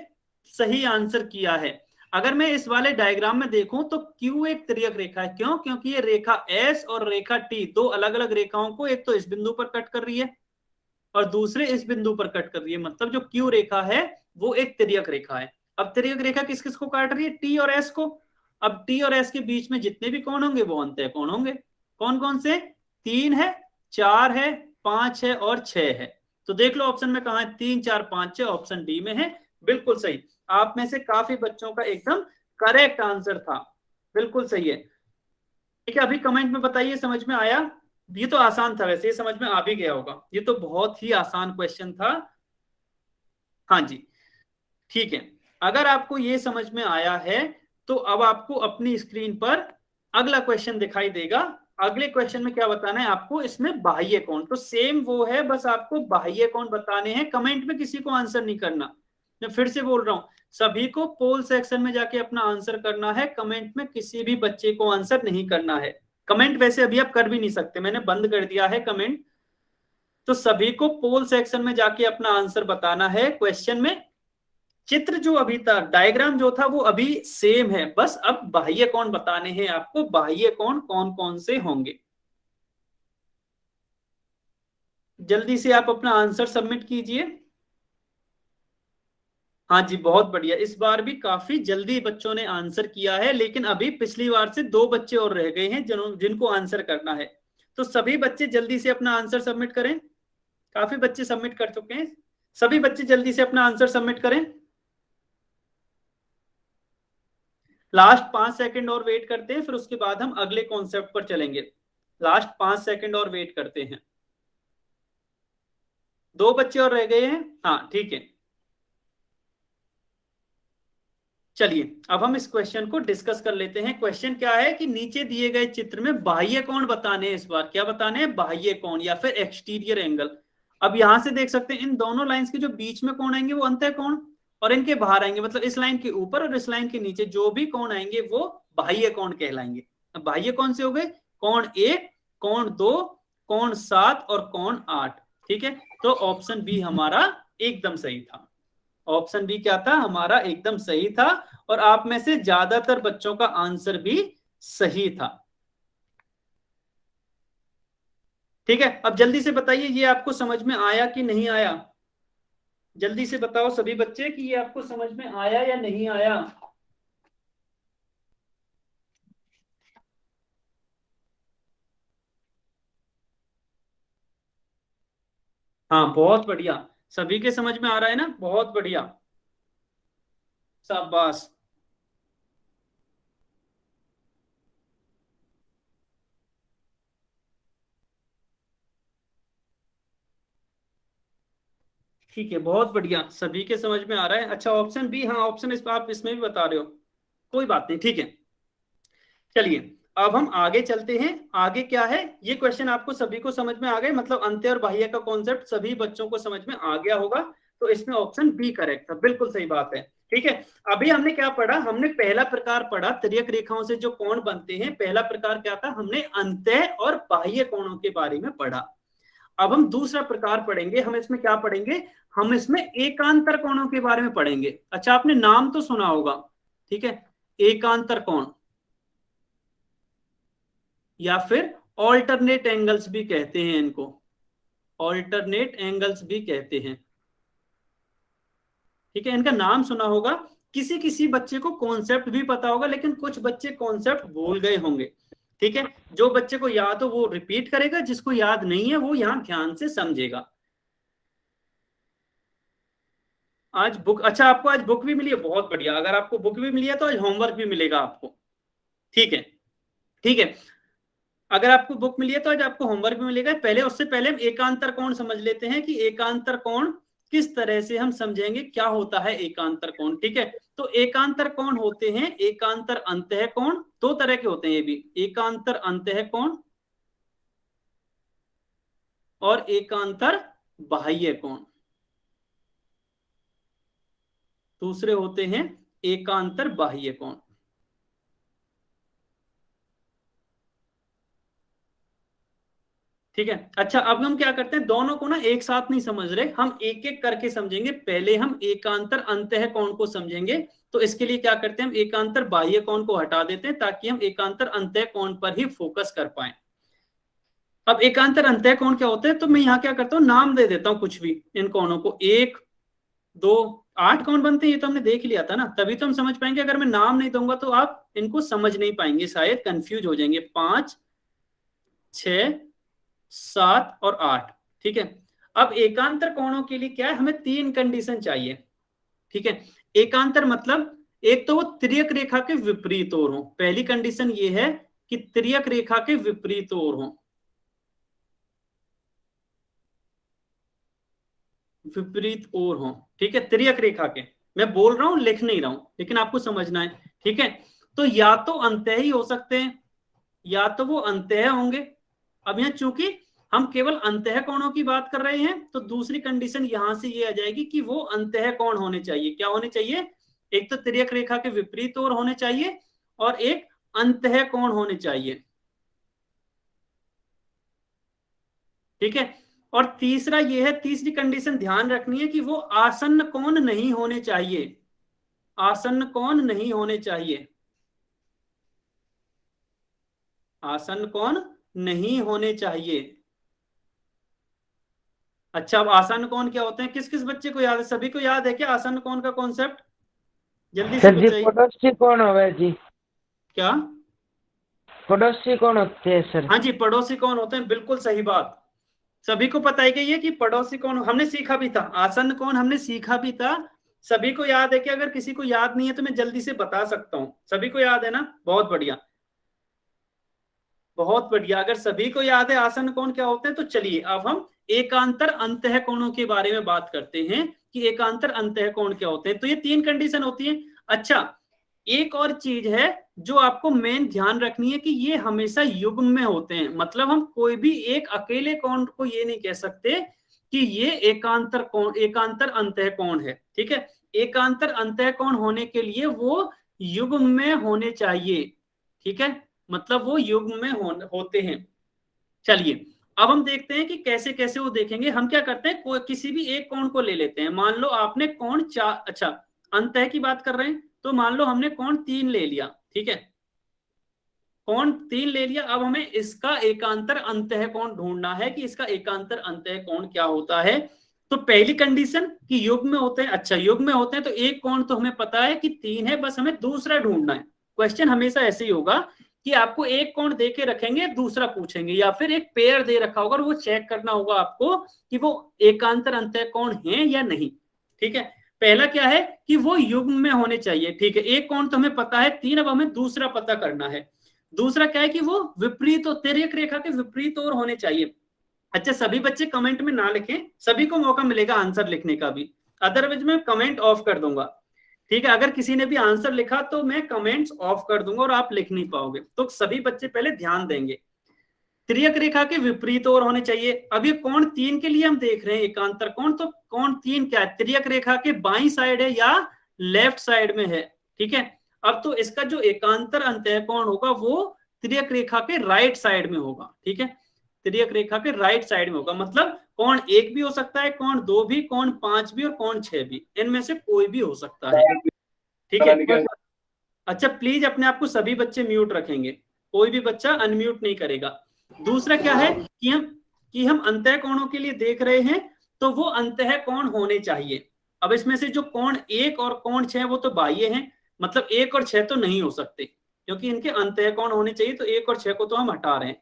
सही आंसर किया है। अगर मैं इस वाले डायग्राम में देखूं तो क्यू एक तिर्यक रेखा है। क्यों? क्योंकि ये रेखा एस और रेखा टी दो अलग अलग रेखाओं को एक तो इस बिंदु पर कट कर रही है और दूसरे इस बिंदु पर कट कर रही है। मतलब जो क्यू रेखा है वो एक तिर्यक रेखा है। अब तिर्यक रेखा किस किस को काट रही है? टी और एस को। अब टी और एस के बीच में जितने भी कोण होंगे वो अंतः कोण होंगे। कौन कौन से? 3 है, 4 है, 5 है और 6 है। तो देख लो ऑप्शन में कहा है, 3, 4, 5, 6, ऑप्शन डी में है। बिल्कुल सही, आप में से काफी बच्चों का एकदम करेक्ट आंसर था, बिल्कुल सही है। ठीक है, अभी कमेंट में बताइए समझ में आया? ये तो आसान था, वैसे ये समझ में आ भी गया होगा, ये तो बहुत ही आसान क्वेश्चन था। हाँ जी, ठीक है, अगर आपको ये समझ में आया है तो अब आपको अपनी स्क्रीन पर अगला क्वेश्चन दिखाई देगा। अगले क्वेश्चन में क्या बताना है आपको? इसमें बाह्य कोण, तो सेम वो है, बस आपको बाह्य कोण बताने हैं। कमेंट में किसी को आंसर नहीं करना, मैं फिर से बोल रहा हूं, सभी को पोल सेक्शन में जाके अपना आंसर करना है। कमेंट में किसी भी बच्चे को आंसर नहीं करना है। कमेंट वैसे अभी आप कर भी नहीं सकते, मैंने बंद कर दिया है कमेंट। तो सभी को पोल सेक्शन में जाके अपना आंसर बताना है क्वेश्चन में। चित्र जो अभी था, डायग्राम जो था वो अभी सेम है, बस अब बाह्य कोण बताने हैं आपको। बाह्य कोण कौन कौन से होंगे? जल्दी से आप अपना आंसर सबमिट कीजिए। हाँ जी, बहुत बढ़िया, इस बार भी काफी जल्दी बच्चों ने आंसर किया है, लेकिन अभी पिछली बार से 2 बच्चे और रह गए हैं जिनको आंसर करना है। तो सभी बच्चे जल्दी से अपना आंसर सबमिट करें। काफी बच्चे सबमिट कर चुके हैं, सभी बच्चे जल्दी से अपना आंसर सबमिट करें। लास्ट 5 सेकंड और वेट करते हैं, फिर उसके बाद हम अगले कॉन्सेप्ट पर चलेंगे। लास्ट 5 सेकंड और वेट करते हैं। 2 बच्चे और रह गए हैं, हाँ ठीक है। चलिए अब हम इस क्वेश्चन को डिस्कस कर लेते हैं। क्वेश्चन क्या है कि नीचे दिए गए चित्र में बाह्य कोण बताने हैं। इस बार क्या बताने हैं? बाह्य कोण या फिर एक्सटीरियर एंगल। अब यहां से देख सकते हैं इन दोनों लाइंस के जो बीच में कोण आएंगे वो अंतः कोण, और इनके बाहर आएंगे, मतलब इस लाइन के ऊपर और इस लाइन के नीचे जो भी कोण आएंगे वो बाह्य कोण कहलाएंगे। अब बाह्य कौन से हो गए? कोण 1, कोण 2, कोण 7 और कोण 8। ठीक है, तो ऑप्शन बी हमारा एकदम सही था। ऑप्शन बी क्या था? हमारा एकदम सही था, और आप में से ज्यादातर बच्चों का आंसर भी सही था। ठीक है, अब जल्दी से बताइए ये आपको समझ में आया कि नहीं आया? जल्दी से बताओ सभी बच्चे कि ये आपको समझ में आया या नहीं आया। हाँ बहुत बढ़िया, सभी के समझ में आ रहा है ना, बहुत बढ़िया, शाबाश। ठीक है, बहुत बढ़िया, सभी के समझ में आ रहा है। अच्छा ऑप्शन बी, हाँ ऑप्शन आप इसमें भी बता रहे हो, कोई बात नहीं, ठीक है। चलिए अब हम आगे चलते हैं। आगे क्या है, ये क्वेश्चन आपको सभी को समझ में आ गए, मतलब अंत्य और बाह्य का कॉन्सेप्ट सभी बच्चों को समझ में आ गया होगा। तो इसमें ऑप्शन बी करेक्ट था, बिल्कुल सही बात है। ठीक है, अभी हमने क्या पढ़ा, हमने पहला प्रकार पढ़ा, तिर्यक रेखाओं से जो कोण बनते हैं। पहला प्रकार क्या था, हमने अंत्य और बाह्य कोणों के बारे में पढ़ा। अब हम दूसरा प्रकार पढ़ेंगे। हम इसमें क्या पढ़ेंगे, हम इसमें एकांतर कोणों के बारे में पढ़ेंगे। अच्छा आपने नाम तो सुना होगा, ठीक है, एकांतर कोण या फिर ऑल्टरनेट एंगल्स भी कहते हैं इनको, ऑल्टरनेट एंगल्स भी कहते हैं। ठीक है, इनका नाम सुना होगा। किसी किसी बच्चे को कॉन्सेप्ट भी पता होगा, लेकिन कुछ बच्चे कॉन्सेप्ट भूल गए होंगे। ठीक है, जो बच्चे को याद हो वो रिपीट करेगा, जिसको याद नहीं है वो यहां ध्यान से समझेगा। आज बुक, अच्छा आपको आज बुक भी मिली है, बहुत बढ़िया। अगर आपको बुक भी मिली है तो आज होमवर्क भी मिलेगा आपको। ठीक है, ठीक है, अगर आपको बुक मिली है तो आज आपको होमवर्क भी मिलेगा। पहले उससे पहले हम एकांतर कोण समझ लेते हैं कि एकांतर कोण किस तरह से हम समझेंगे, क्या होता है एकांतर कोण। ठीक है, तो एकांतर कोण होते हैं एकांतर अंतः कोण, दो तरह के होते हैं ये भी, एकांतर अंतः कोण और एकांतर बाह्य कोण। दूसरे होते हैं एकांतर बाह्य कोण। ठीक है, अच्छा अब हम क्या करते हैं, दोनों को ना एक साथ नहीं समझ रहे, हम एक एक करके समझेंगे। पहले हम एकांतर अंतः कोण को समझेंगे। तो इसके लिए क्या करते हैं, हम एकांतर बाह्य कोण को हटा देते हैं ताकि हम एकांतर अंतः कोण पर ही फोकस कर पाए। अब एकांतर अंतः कोण क्या होते हैं, तो मैं यहाँ क्या करता हूँ, नाम दे देता हूँ कुछ भी इन कोणों को। एक, दो, 8 कोण बनते हैं, ये तो हमने देख लिया था ना, तभी तो हम समझ पाएंगे। अगर मैं नाम नहीं दूंगा तो आप इनको समझ नहीं पाएंगे, शायद कंफ्यूज हो जाएंगे। 5, 6, 7 और 8। ठीक है, अब एकांतर कोणों के लिए क्या है, हमें 3 कंडीशन चाहिए। ठीक है, एकांतर मतलब एक तो वो तिर्यक रेखा के विपरीत ओर हो। पहली कंडीशन ये है कि तिर्यक रेखा के विपरीत ओर हो, विपरीत ओर हो। ठीक है, तिर्यक रेखा के, मैं बोल रहा हूं लिख नहीं रहा हूं, लेकिन आपको समझना है। ठीक है, तो या तो अंतः ही हो सकते हैं या तो वो अंतः होंगे। अब यहाँ चूंकि हम केवल अंतः कोणों की बात कर रहे हैं, तो दूसरी कंडीशन यहां से ये आ जाएगी कि वो अंतः कोण होने चाहिए। क्या होने चाहिए, एक तो तिर्यक रेखा के विपरीत ओर होने चाहिए और एक अंतः कोण होने चाहिए। ठीक है, और तीसरा ये है, तीसरी कंडीशन ध्यान रखनी है कि वो आसन्न कोण नहीं होने चाहिए, आसन्न कोण नहीं होने चाहिए, आसन्न कोण नहीं होने चाहिए। अच्छा अब आसन्न कोण क्या होते हैं, किस किस बच्चे को याद है, सभी को याद है क्या आसन्न कोण का कॉन्सेप्ट, जल्दी से सर जी बताइए। पड़ोसी कौन होवे जी? क्या, पड़ोसी कौन होते हैं सर? हाँ जी, पड़ोसी कौन होते हैं, बिल्कुल सही बात। सभी को पता है कि ये कि पड़ोसी कौन, हमने सीखा भी था, आसन्न कौन हमने सीखा भी था। सभी को याद है कि, अगर किसी को याद नहीं है तो मैं जल्दी से बता सकता हूं, सभी को याद है ना, बहुत बढ़िया, बहुत बढ़िया। अगर सभी को याद है आसन्न कोण क्या होते हैं, तो चलिए अब हम एकांतर अंतः कोणों के बारे में बात करते हैं कि एकांतर अंतः कोण क्या होते हैं। तो ये 3 कंडीशन होती है। अच्छा एक और चीज है जो आपको मेन ध्यान रखनी है कि ये हमेशा युग्म में होते हैं, मतलब हम कोई भी एक अकेले कोण को ये नहीं कह सकते कि ये एकांतर कोण, एकांतर अंतः कोण है। ठीक है, एकांतर अंतः कोण होने के लिए वो युग्म में होने चाहिए। ठीक है, मतलब वो युग्म में होते हैं। चलिए अब हम देखते हैं कि कैसे कैसे वो देखेंगे। हम क्या करते हैं, किसी भी एक कोण को ले लेते हैं। मान लो आपने कोण 4, अच्छा अंतः की बात कर रहे हैं, तो मान लो हमने कोण 3 ले लिया। ठीक है, कोण 3 ले लिया, अब हमें इसका एकांतर अंतः कोण ढूंढना है कि इसका एकांतर अंतः कोण क्या होता है। तो पहली कंडीशन कि युग्म में होते हैं, अच्छा युग्म में होते हैं तो एक कोण तो हमें पता है कि 3 है, बस हमें दूसरा ढूंढना है। क्वेश्चन हमेशा ऐसे ही होगा कि आपको एक कोण दे के रखेंगे, दूसरा पूछेंगे, या फिर एक पेयर दे रखा होगा और वो चेक करना होगा आपको कि वो एकांतर अंतः कोण है या नहीं। ठीक है, पहला क्या है कि वो युग्म में होने चाहिए। ठीक है, एक कोण तो हमें पता है 3, अब हमें दूसरा पता करना है। दूसरा क्या है कि वो विपरीत, तिर्यक रेखा के विपरीत और होने चाहिए। अच्छा, सभी बच्चे कमेंट में ना लिखें, सभी को मौका मिलेगा आंसर लिखने का भी, अदरवाइज मैं कमेंट ऑफ कर दूंगा। ठीक है, अगर किसी ने भी आंसर लिखा तो मैं कमेंट्स ऑफ कर दूंगा और आप लिख नहीं पाओगे। तो सभी बच्चे पहले ध्यान देंगे, तिर्यक रेखा के विपरीत और होने चाहिए। अब ये कोण 3 के लिए हम देख रहे हैं एकांतर कोण, तो कोण 3 क्या है, तिर्यक रेखा के बाईं साइड है या लेफ्ट साइड में है। ठीक है, अब तो इसका जो एकांतर अंतः कोण होगा वो तिर्यक रेखा के राइट साइड में होगा। ठीक है, तिर्यक रेखा के राइट साइड में होगा, मतलब कोण 1 भी हो सकता है, कोण 2 भी, कोण 5 भी और कोण 6 भी, इनमें से कोई भी हो सकता है। ठीक है, अच्छा प्लीज अपने आप को सभी बच्चे म्यूट रखेंगे, कोई भी बच्चा अनम्यूट नहीं करेगा। दूसरा क्या है कि हम अंतः कोणों के लिए देख रहे हैं, तो वो अंतः कोण होने चाहिए। अब इसमें से जो कोण 1 और कोण 6 वो तो बाह्य हैं, मतलब 1 और 6 तो नहीं हो सकते, क्योंकि इनके अंतः कोण होने चाहिए, तो 1 और 6 को तो हम हटा रहे हैं।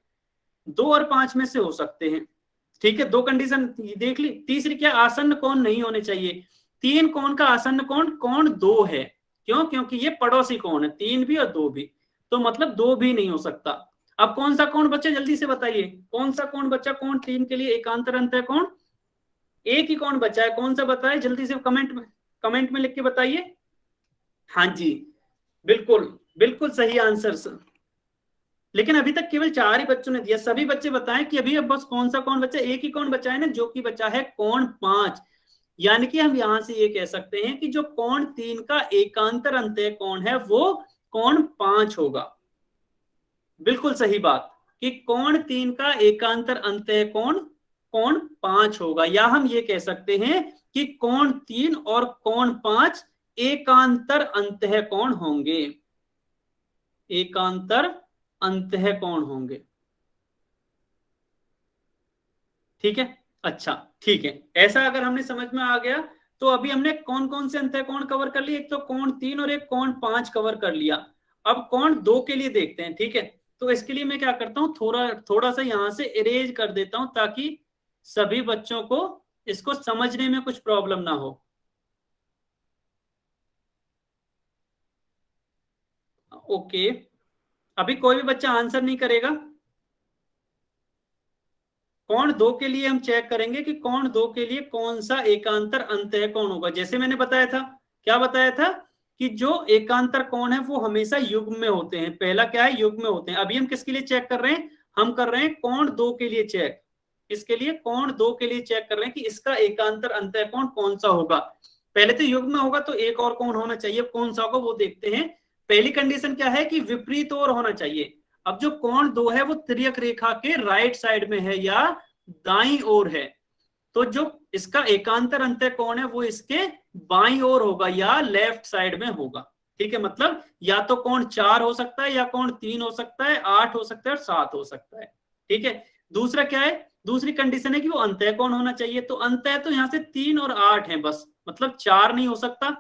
2 और 5 में से हो सकते हैं। ठीक है, 2 कंडीशन देख ली। तीसरी क्या, आसन्न कोण नहीं होने चाहिए। 3 कोण का आसन्न कोण कोण 2 है, क्यों, क्योंकि ये पड़ोसी कोण है, 3 भी और 2 भी, तो मतलब 2 भी नहीं हो सकता। अब कौन सा कोण बचा, जल्दी से बताइए, कौन सा कोण बचा कोण 3 के लिए एकांतर अंतः कोण? एक ही कोण बचा है, कौन सा बताए, जल्दी से कमेंट में लिख के बताइए। हाँ जी, बिल्कुल बिल्कुल सही आंसर सर, लेकिन अभी तक केवल 4 ही बच्चों ने दिया। सभी बच्चे बताएं कि अभी अब बस कौन सा कोण बचा, एक ही कोण बचा है ना, जो कि बचा है कोण 5। यानी कि हम यहां से ये कह सकते हैं कि जो कोण 3 का एकांतर अंतः कोण है वो कोण 5 होगा। बिल्कुल सही बात कि कोण 3 का एकांतर अंतः कोण कोण 5 होगा, या हम ये कह सकते हैं कि कोण 3 और कोण 5 एकांतर अंतः कोण होंगे, एकांतर अंतः कोण होंगे। ठीक है, अच्छा ठीक है, ऐसा अगर हमने समझ में आ गया तो अभी हमने कौन कौन से अंतः कोण कवर कर लिए, एक तो कोण 3 और एक कोण 5 कवर कर लिया। अब कोण 2 के लिए देखते हैं। ठीक है, तो इसके लिए मैं क्या करता हूं, थोड़ा सा यहां से इरेज कर देता हूं ताकि सभी बच्चों को इसको समझने में कुछ प्रॉब्लम ना हो। ओके, अभी कोई भी बच्चा आंसर नहीं करेगा। कोण 2 के लिए हम चेक करेंगे कि कोण 2 के लिए कौन सा एकांतर अंतः कोण होगा। जैसे मैंने बताया था, क्या बताया था कि जो एकांतर कोण है वो हमेशा युग्म में होते हैं। पहला क्या है, युग्म में होते हैं। अभी हम किसके लिए चेक कर रहे हैं, हम कर रहे हैं कोण 2 के लिए चेक। इसके लिए कोण 2 के लिए चेक कर रहे हैं कि इसका एकांतर अंतः कोण कौन सा होगा। पहले तो युग्म में होगा तो एक और कोण होना चाहिए, कौन सा होगा वो देखते हैं। पहली कंडीशन क्या है कि विपरीत और होना चाहिए। अब जो कोण 2 है वो तिर्यक रेखा के राइट साइड में है या दाईं ओर है, तो जो इसका एकांतर अंतः कोण है वो इसके बाईं ओर होगा या लेफ्ट साइड में होगा। ठीक है, मतलब या तो कोण 4 हो सकता है, या कोण 3 हो सकता है, 8 हो सकता है और 7 हो सकता है। ठीक है, दूसरा क्या है, दूसरी कंडीशन है कि वो अंतः कोण होना चाहिए। तो अंतः तो यहां से 3 और 8 है बस, मतलब 4 नहीं हो सकता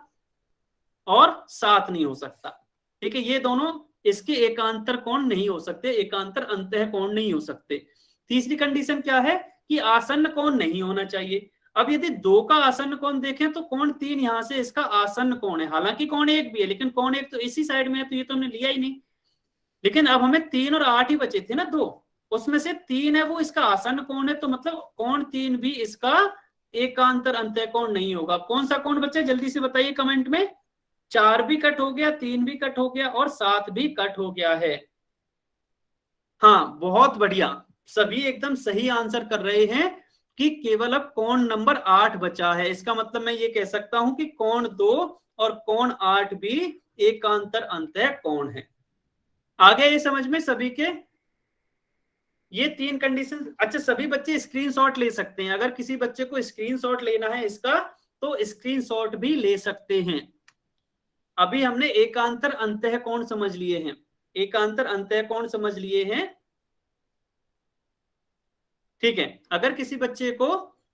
और 7 नहीं हो सकता। ठीक है, ये दोनों इसके एकांतर कोण नहीं हो सकते, एकांतर अंतः कोण नहीं हो सकते। तीसरी कंडीशन क्या है कि आसन्न कोण नहीं होना चाहिए। अब यदि 2 का आसन्न कोण देखें तो कोण 3 यहां से इसका आसन्न कोण है, हालांकि कोण 1 भी है, लेकिन कोण 1 तो इसी साइड में है तो ये तो हमने लिया ही नहीं। लेकिन अब हमें 3 और 8 ही बचे थे ना, 2 उसमें से 3 है वो इसका आसन्न कोण है, तो मतलब कोण 3 भी इसका एकांतर अंतः कोण नहीं होगा। कौन सा कोण बचा, जल्दी से बताइए कमेंट में। 4 भी कट हो गया, 3 भी कट हो गया और 7 भी कट हो गया है। हाँ बहुत बढ़िया, सभी एकदम सही आंसर कर रहे हैं कि केवल अब कोण नंबर 8 बचा है। इसका मतलब मैं ये कह सकता हूं कि कोण 2 और कोण 8 भी एकांतर अंतः कोण है। आ गया ये समझ में सभी के, ये 3 कंडीशन। अच्छा, सभी बच्चे स्क्रीनशॉट ले सकते हैं, अगर किसी बच्चे को स्क्रीनशॉट लेना है इसका तो स्क्रीनशॉट भी ले सकते हैं। अभी हमने एकांतर अंतः कोण समझ लिए हैं, एकांतर अंतः कोण समझ लिए हैं। ठीक है, अगर किसी बच्चे को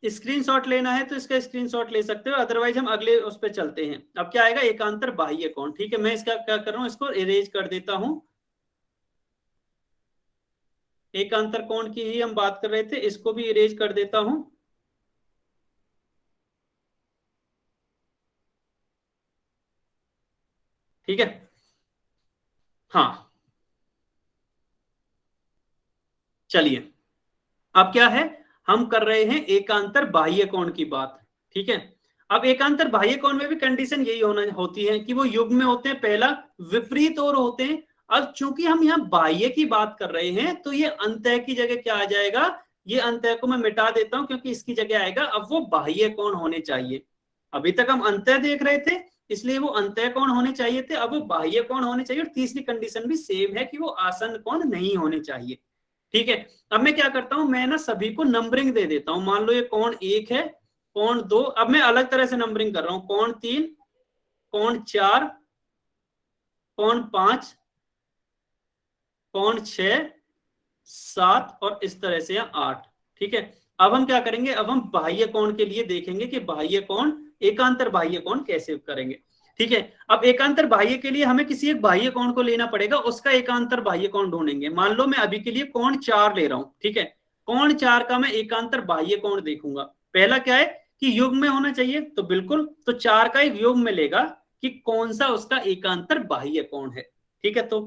स्क्रीनशॉट लेना है तो इसका स्क्रीनशॉट ले सकते हो, अदरवाइज हम अगले उस पर चलते हैं। अब क्या आएगा, एकांतर बाह्य कोण। ठीक है, मैं इसका क्या कर रहा हूं, इसको इरेज कर देता हूं। एकांतर कोण की ही हम बात कर रहे थे, इसको भी इरेज कर देता हूं। ठीक है, हाँ चलिए, अब क्या है, हम कर रहे हैं एकांतर बाह्य कोण की बात। ठीक है, अब एकांतर बाह्य कोण में भी कंडीशन यही होती है कि वो युग्म में होते हैं, पहला विपरीत ओर होते हैं। अब चूंकि हम यहाँ बाह्य की बात कर रहे हैं तो ये अंतः की जगह क्या आ जाएगा, ये अंतः को मैं मिटा देता हूं क्योंकि इसकी जगह आएगा अब वो बाह्य कोण होने चाहिए। अभी तक हम अंतः देख रहे थे इसलिए वो अंतः कोण होने चाहिए थे, अब वो बाह्य कोण होने चाहिए। और तीसरी कंडीशन भी सेम है कि वो आसन्न कोण नहीं होने चाहिए। ठीक है, अब मैं क्या करता हूं, मैं ना सभी को नंबरिंग दे देता हूं। मान लो ये कोण 1 है, कोण 2, अब मैं अलग तरह से नंबरिंग कर रहा हूं, कोण 3, कोण 4, कोण 5, कोण 6, 7 और इस तरह से 8। ठीक है, अब हम क्या करेंगे, अब हम बाह्य कोण के लिए देखेंगे कि बाह्य कोण, एकांतर बाह्य कोण कैसे करेंगे। ठीक है, अब एकांतर बाह्य के लिए हमें किसी एक बाह्य कोण को लेना पड़ेगा, उसका एकांतर बाह्य कोण ढूंढेंगे। मान लो मैं अभी के लिए कोण 4 ले रहा हूं। ठीक है, कोण 4 का मैं एकांतर बाह्य कोण देखूंगा। पहला क्या है कि युग्म में होना चाहिए, तो बिल्कुल, तो 4 का एक युग्म मिलेगा कि कौन सा उसका एकांतर बाह्य कोण है। ठीक है, तो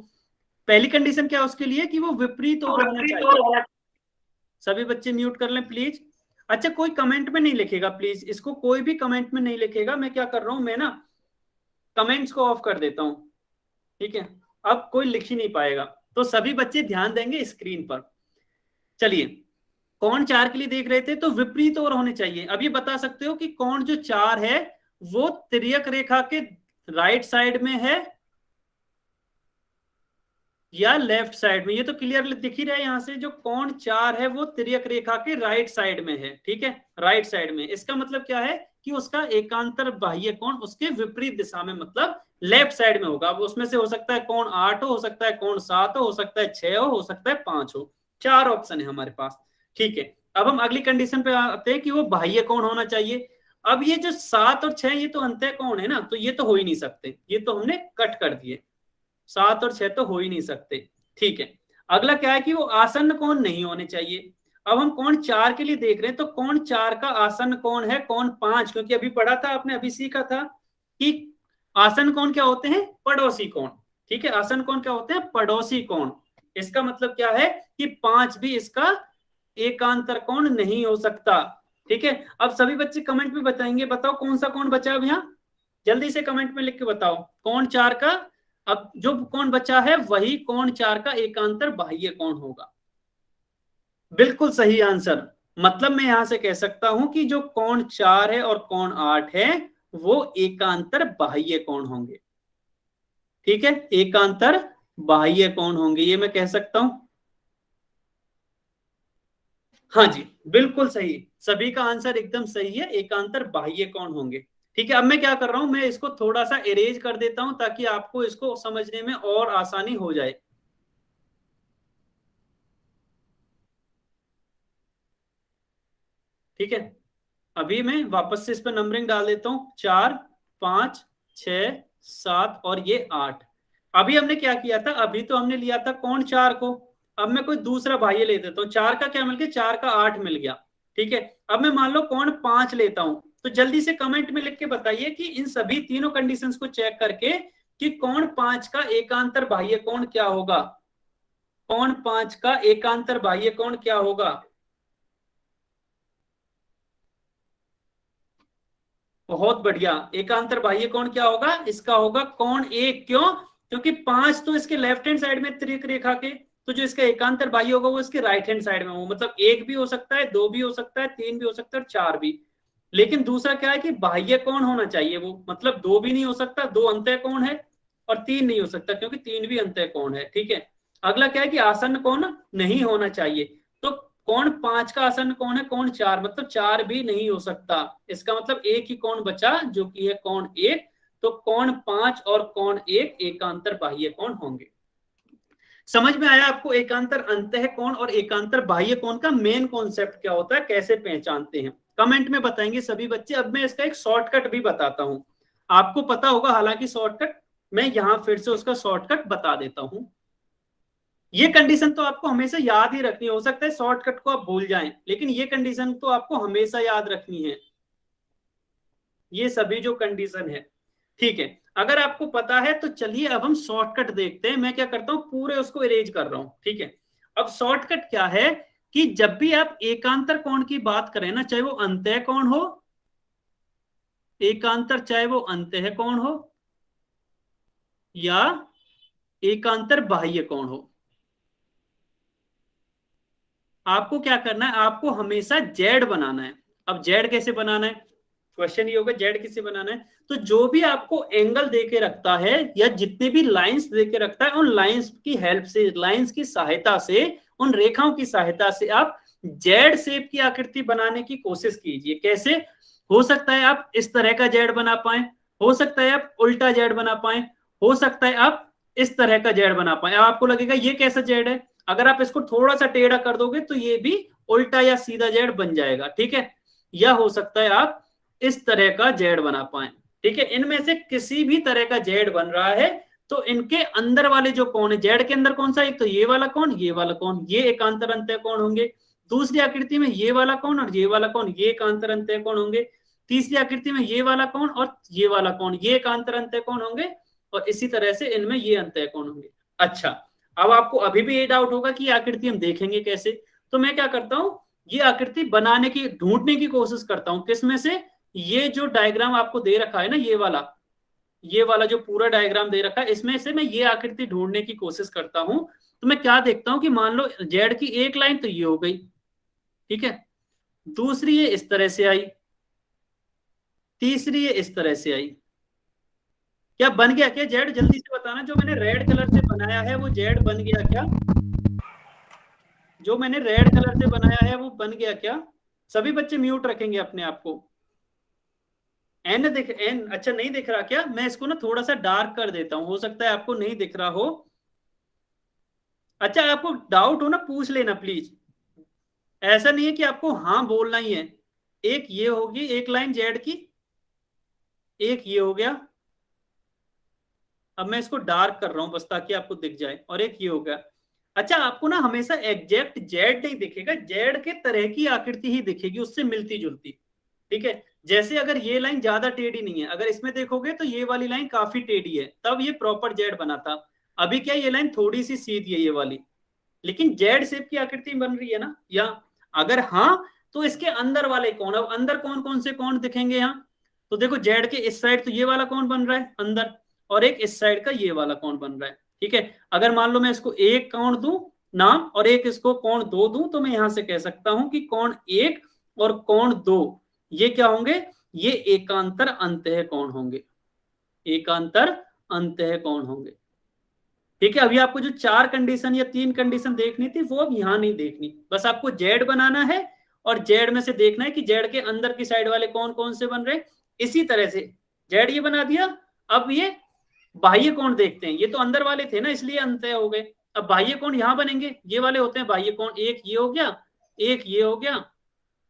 पहली कंडीशन क्या है उसके लिए कि वो विपरीत ओर होना चाहिए। सभी बच्चे म्यूट कर लें प्लीज। अच्छा, कोई कमेंट में नहीं लिखेगा प्लीज, इसको कोई भी कमेंट में नहीं लिखेगा। मैं क्या कर रहा हूं, मैं ना कमेंट्स को ऑफ कर देता हूं। ठीक है, अब कोई लिख ही नहीं पाएगा, तो सभी बच्चे ध्यान देंगे स्क्रीन पर। चलिए, कोण 4 के लिए देख रहे थे, तो विपरीत ओर होने चाहिए। अब ये बता सकते हो कि कोण जो 4 है वो तिर्यक रेखा के राइट साइड में है या लेफ्ट साइड में। ये तो क्लियरली दिख ही रहा है, यहां से जो कोण 4 है वो तिर्यक रेखा के राइट साइड में है। ठीक है, राइट साइड में, इसका मतलब क्या है कि उसका एकांतर बाह्य कोण उसके विपरीत दिशा में, मतलब लेफ्ट साइड में होगा। अब उसमें से हो सकता है कोण 8 हो सकता है कोण 7 हो सकता है 6 हो सकता है 5 हो, 4 ऑप्शन है हमारे पास। ठीक है, अब हम अगली कंडीशन पे आते हैं कि वो बाह्य कोण होना चाहिए। अब ये जो 7 और 6 ये तो अंतः कोण है ना, तो ये तो हो ही नहीं सकते, ये तो हमने कट कर दिए, 7 और 6 तो हो ही नहीं सकते। ठीक है, अगला क्या है कि वो आसन्न कोण नहीं होने चाहिए। अब हम कोण 4 के लिए देख रहे हैं, तो कोण 4 का आसन्न कोण है कोण 5, क्योंकि अभी पढ़ा था आपने, अभी सीखा था कि आसन्न कोण क्या होते हैं, पड़ोसी कोण। ठीक है, आसन्न कोण क्या होते हैं, पड़ोसी कोण। इसका मतलब क्या है कि 5 भी इसका एकांतर कोण नहीं हो सकता। ठीक है, अब सभी बच्चे कमेंट में बताएंगे, बताओ कौन सा कोण बचा अब यहाँ, जल्दी से कमेंट में लिख के बताओ। कोण 4 का अब जो कोण बचा है वही कोण 4 का एकांतर बाह्य कोण होगा। बिल्कुल सही आंसर, मतलब मैं यहां से कह सकता हूं कि जो कोण 4 है और कोण 8 है वो एकांतर बाह्य कोण होंगे। ठीक है, एकांतर बाह्य कोण होंगे, ये मैं कह सकता हूं। हाँ जी, बिल्कुल सही, सभी का आंसर एकदम सही है, एकांतर बाह्य कोण होंगे। ठीक है, अब मैं क्या कर रहा हूं, मैं इसको थोड़ा सा इरेज कर देता हूं ताकि आपको इसको समझने में और आसानी हो जाए। ठीक है, अभी मैं वापस से इस पर नंबरिंग डाल देता हूं, 4, 5, 6, 7 और ये 8। अभी हमने क्या किया था, अभी तो हमने लिया था कोण 4 को, अब मैं कोई दूसरा बाह्य ले देता हूं। 4 का क्या मिल गया, 4 का 8 मिल गया। ठीक है, अब मैं मान लो कोण 5 लेता हूं, तो जल्दी से कमेंट में लिख के बताइए कि इन सभी तीनों कंडीशंस को चेक करके कि कोण 5 का एकांतर बाह्य कोण क्या होगा, कोण 5 का एकांतर बाह्य कोण क्या होगा। बहुत बढ़िया, एकांतर बाह्य कोण क्या होगा, इसका होगा कोण 1। क्यों, क्योंकि 5 तो इसके लेफ्ट हैंड साइड में तिर्यक रेखा के, तो जो इसका एकांतर बाह्य होगा वो इसके राइट हैंड साइड में हो, मतलब 1 भी हो सकता है, 2 भी हो सकता है, 3 भी हो सकता है और 4 भी। लेकिन दूसरा क्या है कि बाह्य कोण होना चाहिए वो, मतलब 2 भी नहीं हो सकता, 2 अंतः कोण है, और 3 नहीं हो सकता क्योंकि 3 भी अंतः कोण है। ठीक है, अगला क्या है कि आसन्न कोण नहीं होना चाहिए, तो कोण 5 का आसन्न कोण है कोण 4, मतलब 4 भी नहीं हो सकता। इसका मतलब एक ही कोण बचा जो कि है कोण 1, तो कोण 5 और कोण 1 एकांतर बाह्य कोण होंगे। समझ में आया आपको एकांतर अंतः कोण और एकांतर बाह्य कोण का मेन कॉन्सेप्ट क्या होता है, कैसे पहचानते हैं। कमेंट में बताएंगे सभी बच्चे। अब मैं इसका एक शॉर्टकट भी बताता हूं, आपको पता होगा हालांकि शॉर्टकट, मैं यहां फिर से उसका शॉर्टकट बता देता हूं। ये कंडीशन तो आपको हमेशा याद ही रखनी है, हो सकता है शॉर्टकट को आप भूल जाएं, लेकिन ये कंडीशन तो आपको हमेशा याद रखनी है, ये सभी जो कंडीशन है, ठीक है। अगर आपको पता है तो चलिए अब हम शॉर्टकट देखते हैं। मैं क्या करता हूं, पूरे उसको इरेज कर रहा हूं, ठीक है। अब शॉर्टकट क्या है कि जब भी आप एकांतर कोण की बात करें ना, चाहे वो अंतः कोण हो, एकांतर चाहे वो अंतः कोण हो या एकांतर बाह्य कोण हो, आपको क्या करना है, आपको हमेशा जेड बनाना है। अब जेड कैसे बनाना है, क्वेश्चन ये होगा जेड कैसे बनाना है। तो जो भी आपको एंगल देके रखता है या जितने भी लाइंस देके रखता है, उन लाइंस की हेल्प से, लाइंस की सहायता से, उन रेखाओं की सहायता से आप जेड शेप की आकृति बनाने की कोशिश कीजिए। कैसे हो सकता है आप इस तरह का जेड बना पाए, हो सकता है आप उल्टा जेड बना पाए, हो सकता है आप इस तरह का जेड बना पाए। आपको लगेगा ये कैसा जेड है, अगर आप इसको थोड़ा सा टेढ़ा कर दोगे तो ये भी उल्टा या सीधा जेड बन जाएगा, ठीक है। या हो सकता है आप इस तरह का जेड बना पाए, ठीक है। इनमें से किसी भी तरह का जेड बन रहा है तो इनके अंदर वाले जो कोण है, जेड के अंदर कौन सा, एक तो ये वाला कोण, ये वाला कोण, ये एकांतर अंतः कोण होंगे। दूसरी आकृति में ये वाला कोण और ये वाला कोण, ये एकांतर अंतः कोण होंगे। तीसरी आकृति में ये वाला कोण और ये वाला कोण, ये एकांतर अंतः कोण होंगे। और इसी तरह से इनमें ये अंतः कोण होंगे। अच्छा, अब आपको अभी भी ये डाउट होगा कि आकृति हम देखेंगे कैसे, तो मैं क्या करता हूं, ये आकृति बनाने की, ढूंढने की कोशिश करता हूं। किसमें से, ये जो डायग्राम आपको दे रखा है ना, ये वाला जो पूरा डायग्राम दे रखा है, इसमें से मैं ये आकृति ढूंढने की कोशिश करता हूं। तो मैं क्या देखता हूं कि मान लो जेड की एक लाइन तो ये हो गई, ठीक है, दूसरी ये इस तरह से आई, तीसरी ये इस तरह से आई। क्या बन गया क्या जेड, जल्दी से बताना। जो मैंने रेड कलर से बनाया है वो जेड बन गया क्या, जो मैंने रेड कलर से बनाया है वो बन गया क्या। सभी बच्चे म्यूट रखेंगे अपने आप को। एन दिख, एन अच्छा नहीं दिख रहा क्या, मैं इसको ना थोड़ा सा डार्क कर देता हूं, हो सकता है आपको नहीं दिख रहा हो। अच्छा, आपको डाउट हो ना पूछ लेना प्लीज, ऐसा नहीं है कि आपको हाँ बोलना ही है। एक ये होगी एक लाइन जेड की, एक ये हो गया, अब मैं इसको डार्क कर रहा हूं बस ताकि आपको दिख जाए, और एक ये हो गया। अच्छा, आपको ना हमेशा एग्जैक्ट जेड नहीं दिखेगा, जेड के तरह की आकृति ही दिखेगी, उससे मिलती जुलती, ठीक है। जैसे अगर ये लाइन ज्यादा टेढ़ी नहीं है, अगर इसमें देखोगे तो ये वाली लाइन काफी टेढ़ी है, तब ये प्रॉपर जेड बना था। अभी क्या ये लाइन थोड़ी सी सीधी है ये वाली, लेकिन जेड शेप की आकृति बन रही है ना। या अगर हाँ तो इसके अंदर वाले कौन, अब अंदर कौन कौन से कौन दिखेंगे यहाँ, तो देखो जेड के इस साइड तो ये वाला कौन बन रहा है अंदर, और एक इस साइड का ये वाला कौन बन रहा है, ठीक है। अगर मान लो मैं इसको एक कौन दूं नाम और एक इसको कौन दो दूं, तो मैं यहां से कह सकता हूं कि कौन एक और कौन दो ये क्या होंगे, ये एकांतर अंतः कोण होंगे, एकांतर अंतः कोण होंगे, ठीक है। अभी आपको जो 4 कंडीशन या 3 कंडीशन देखनी थी वो अब यहां नहीं देखनी, बस आपको जेड बनाना है और जेड में से देखना है कि जेड के अंदर की साइड वाले कौन कौन से बन रहे। इसी तरह से जेड ये बना दिया, अब ये बाह्य कोण देखते हैं, ये तो अंदर वाले थे ना इसलिए अंतः हो गए। अब बाह्य कोण यहां बनेंगे, ये वाले होते हैं बाह्य कोण, एक ये हो गया, एक ये हो गया,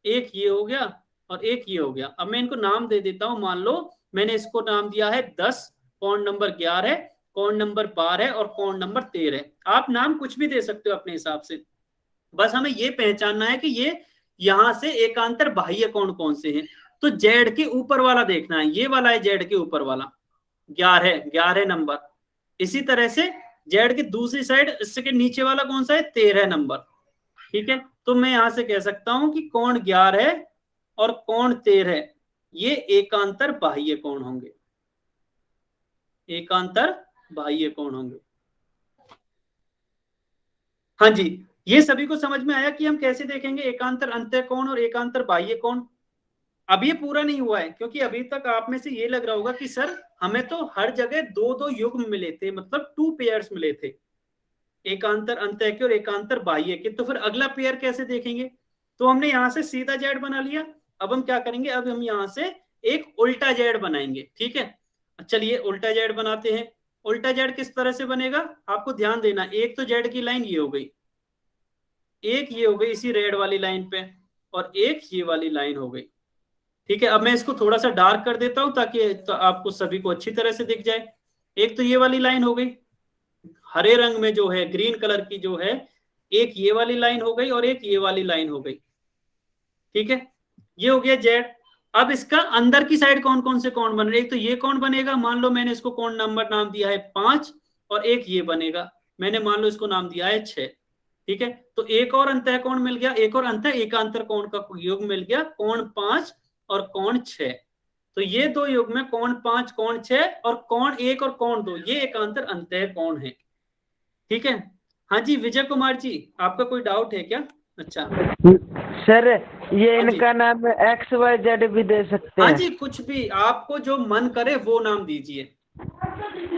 एक ये हो गया और एक ये हो गया। अब मैं इनको नाम दे देता हूं, मान लो मैंने इसको नाम दिया है 10, कोण नंबर 11, कोण नंबर 12 और कोण नंबर 13। आप नाम कुछ भी दे सकते हो अपने हिसाब से, बस हमें ये पहचानना है कि ये यहां से एकांतर बाह्य कोण कौन से हैं। तो जेड के ऊपर वाला देखना है, ये वाला है जेड के ऊपर वाला 11 नंबर। इसी तरह से जेड की दूसरी साइड इसके नीचे वाला कौन सा है, 13 नंबर, ठीक है। तो मैं यहां से कह सकता हूं कि कोण 11 और कोण 13 ये एकांतर बाह्य कोण होंगे, एकांतर बाह्य कोण होंगे। हाँ जी, ये सभी को समझ में आया कि हम कैसे देखेंगे एकांतर अंतः कोण और एकांतर बाह्य कोण। अब ये पूरा नहीं हुआ है, क्योंकि अभी तक आप में से ये लग रहा होगा कि सर हमें तो हर जगह 2-2 युग्म मिले थे, मतलब 2 पेयर्स मिले थे, एकांतर अंतः के और एकांतर बाह्य के, तो फिर अगला पेयर कैसे देखेंगे। तो हमने यहां से सीधा जेड बना लिया, अब हम क्या करेंगे, अब हम यहां से एक उल्टा जेड बनाएंगे, ठीक है। चलिए उल्टा जेड बनाते हैं। उल्टा जेड किस तरह से बनेगा, आपको ध्यान देना, एक तो जेड की लाइन ये हो गई, एक ये हो गई इसी रेड वाली लाइन पे, और एक ये वाली लाइन हो गई, ठीक है, अब मैं इसको थोड़ा सा डार्क कर देता हूं ताकि तो आपको सभी को अच्छी तरह से दिख जाए। एक तो ये वाली लाइन हो गई, हरे रंग में जो है, ग्रीन कलर की जो है, एक ये वाली लाइन हो गई और एक ये वाली लाइन हो गई। ठीक है, ये हो गया जेड। अब इसका अंदर की साइड कौन कौन से कोण बन रहे हैं? एक तो ये कोण बनेगा, मान लो मैंने इसको कोण नंबर नाम दिया है 5, और एक ये बनेगा, मैंने मान लो इसको नाम दिया है 6। ठीक है, तो एक और अंतः कोण मिल गया, एक और अंतः एकांतर कोण का योग मिल गया, कोण 5 और कोण 6। तो ये दो योग में कोण 5 कोण 6 और कोण 1 और कोण 2, ये एकांतर अंतः कोण है। ठीक है, हाँ जी विजय कुमार जी, आपका कोई डाउट है क्या? अच्छा सर ये हाँ जी। इनका नाम XYZ भी दे सकते हाँ हैं? जी, कुछ भी आपको जो मन करे वो नाम दीजिए।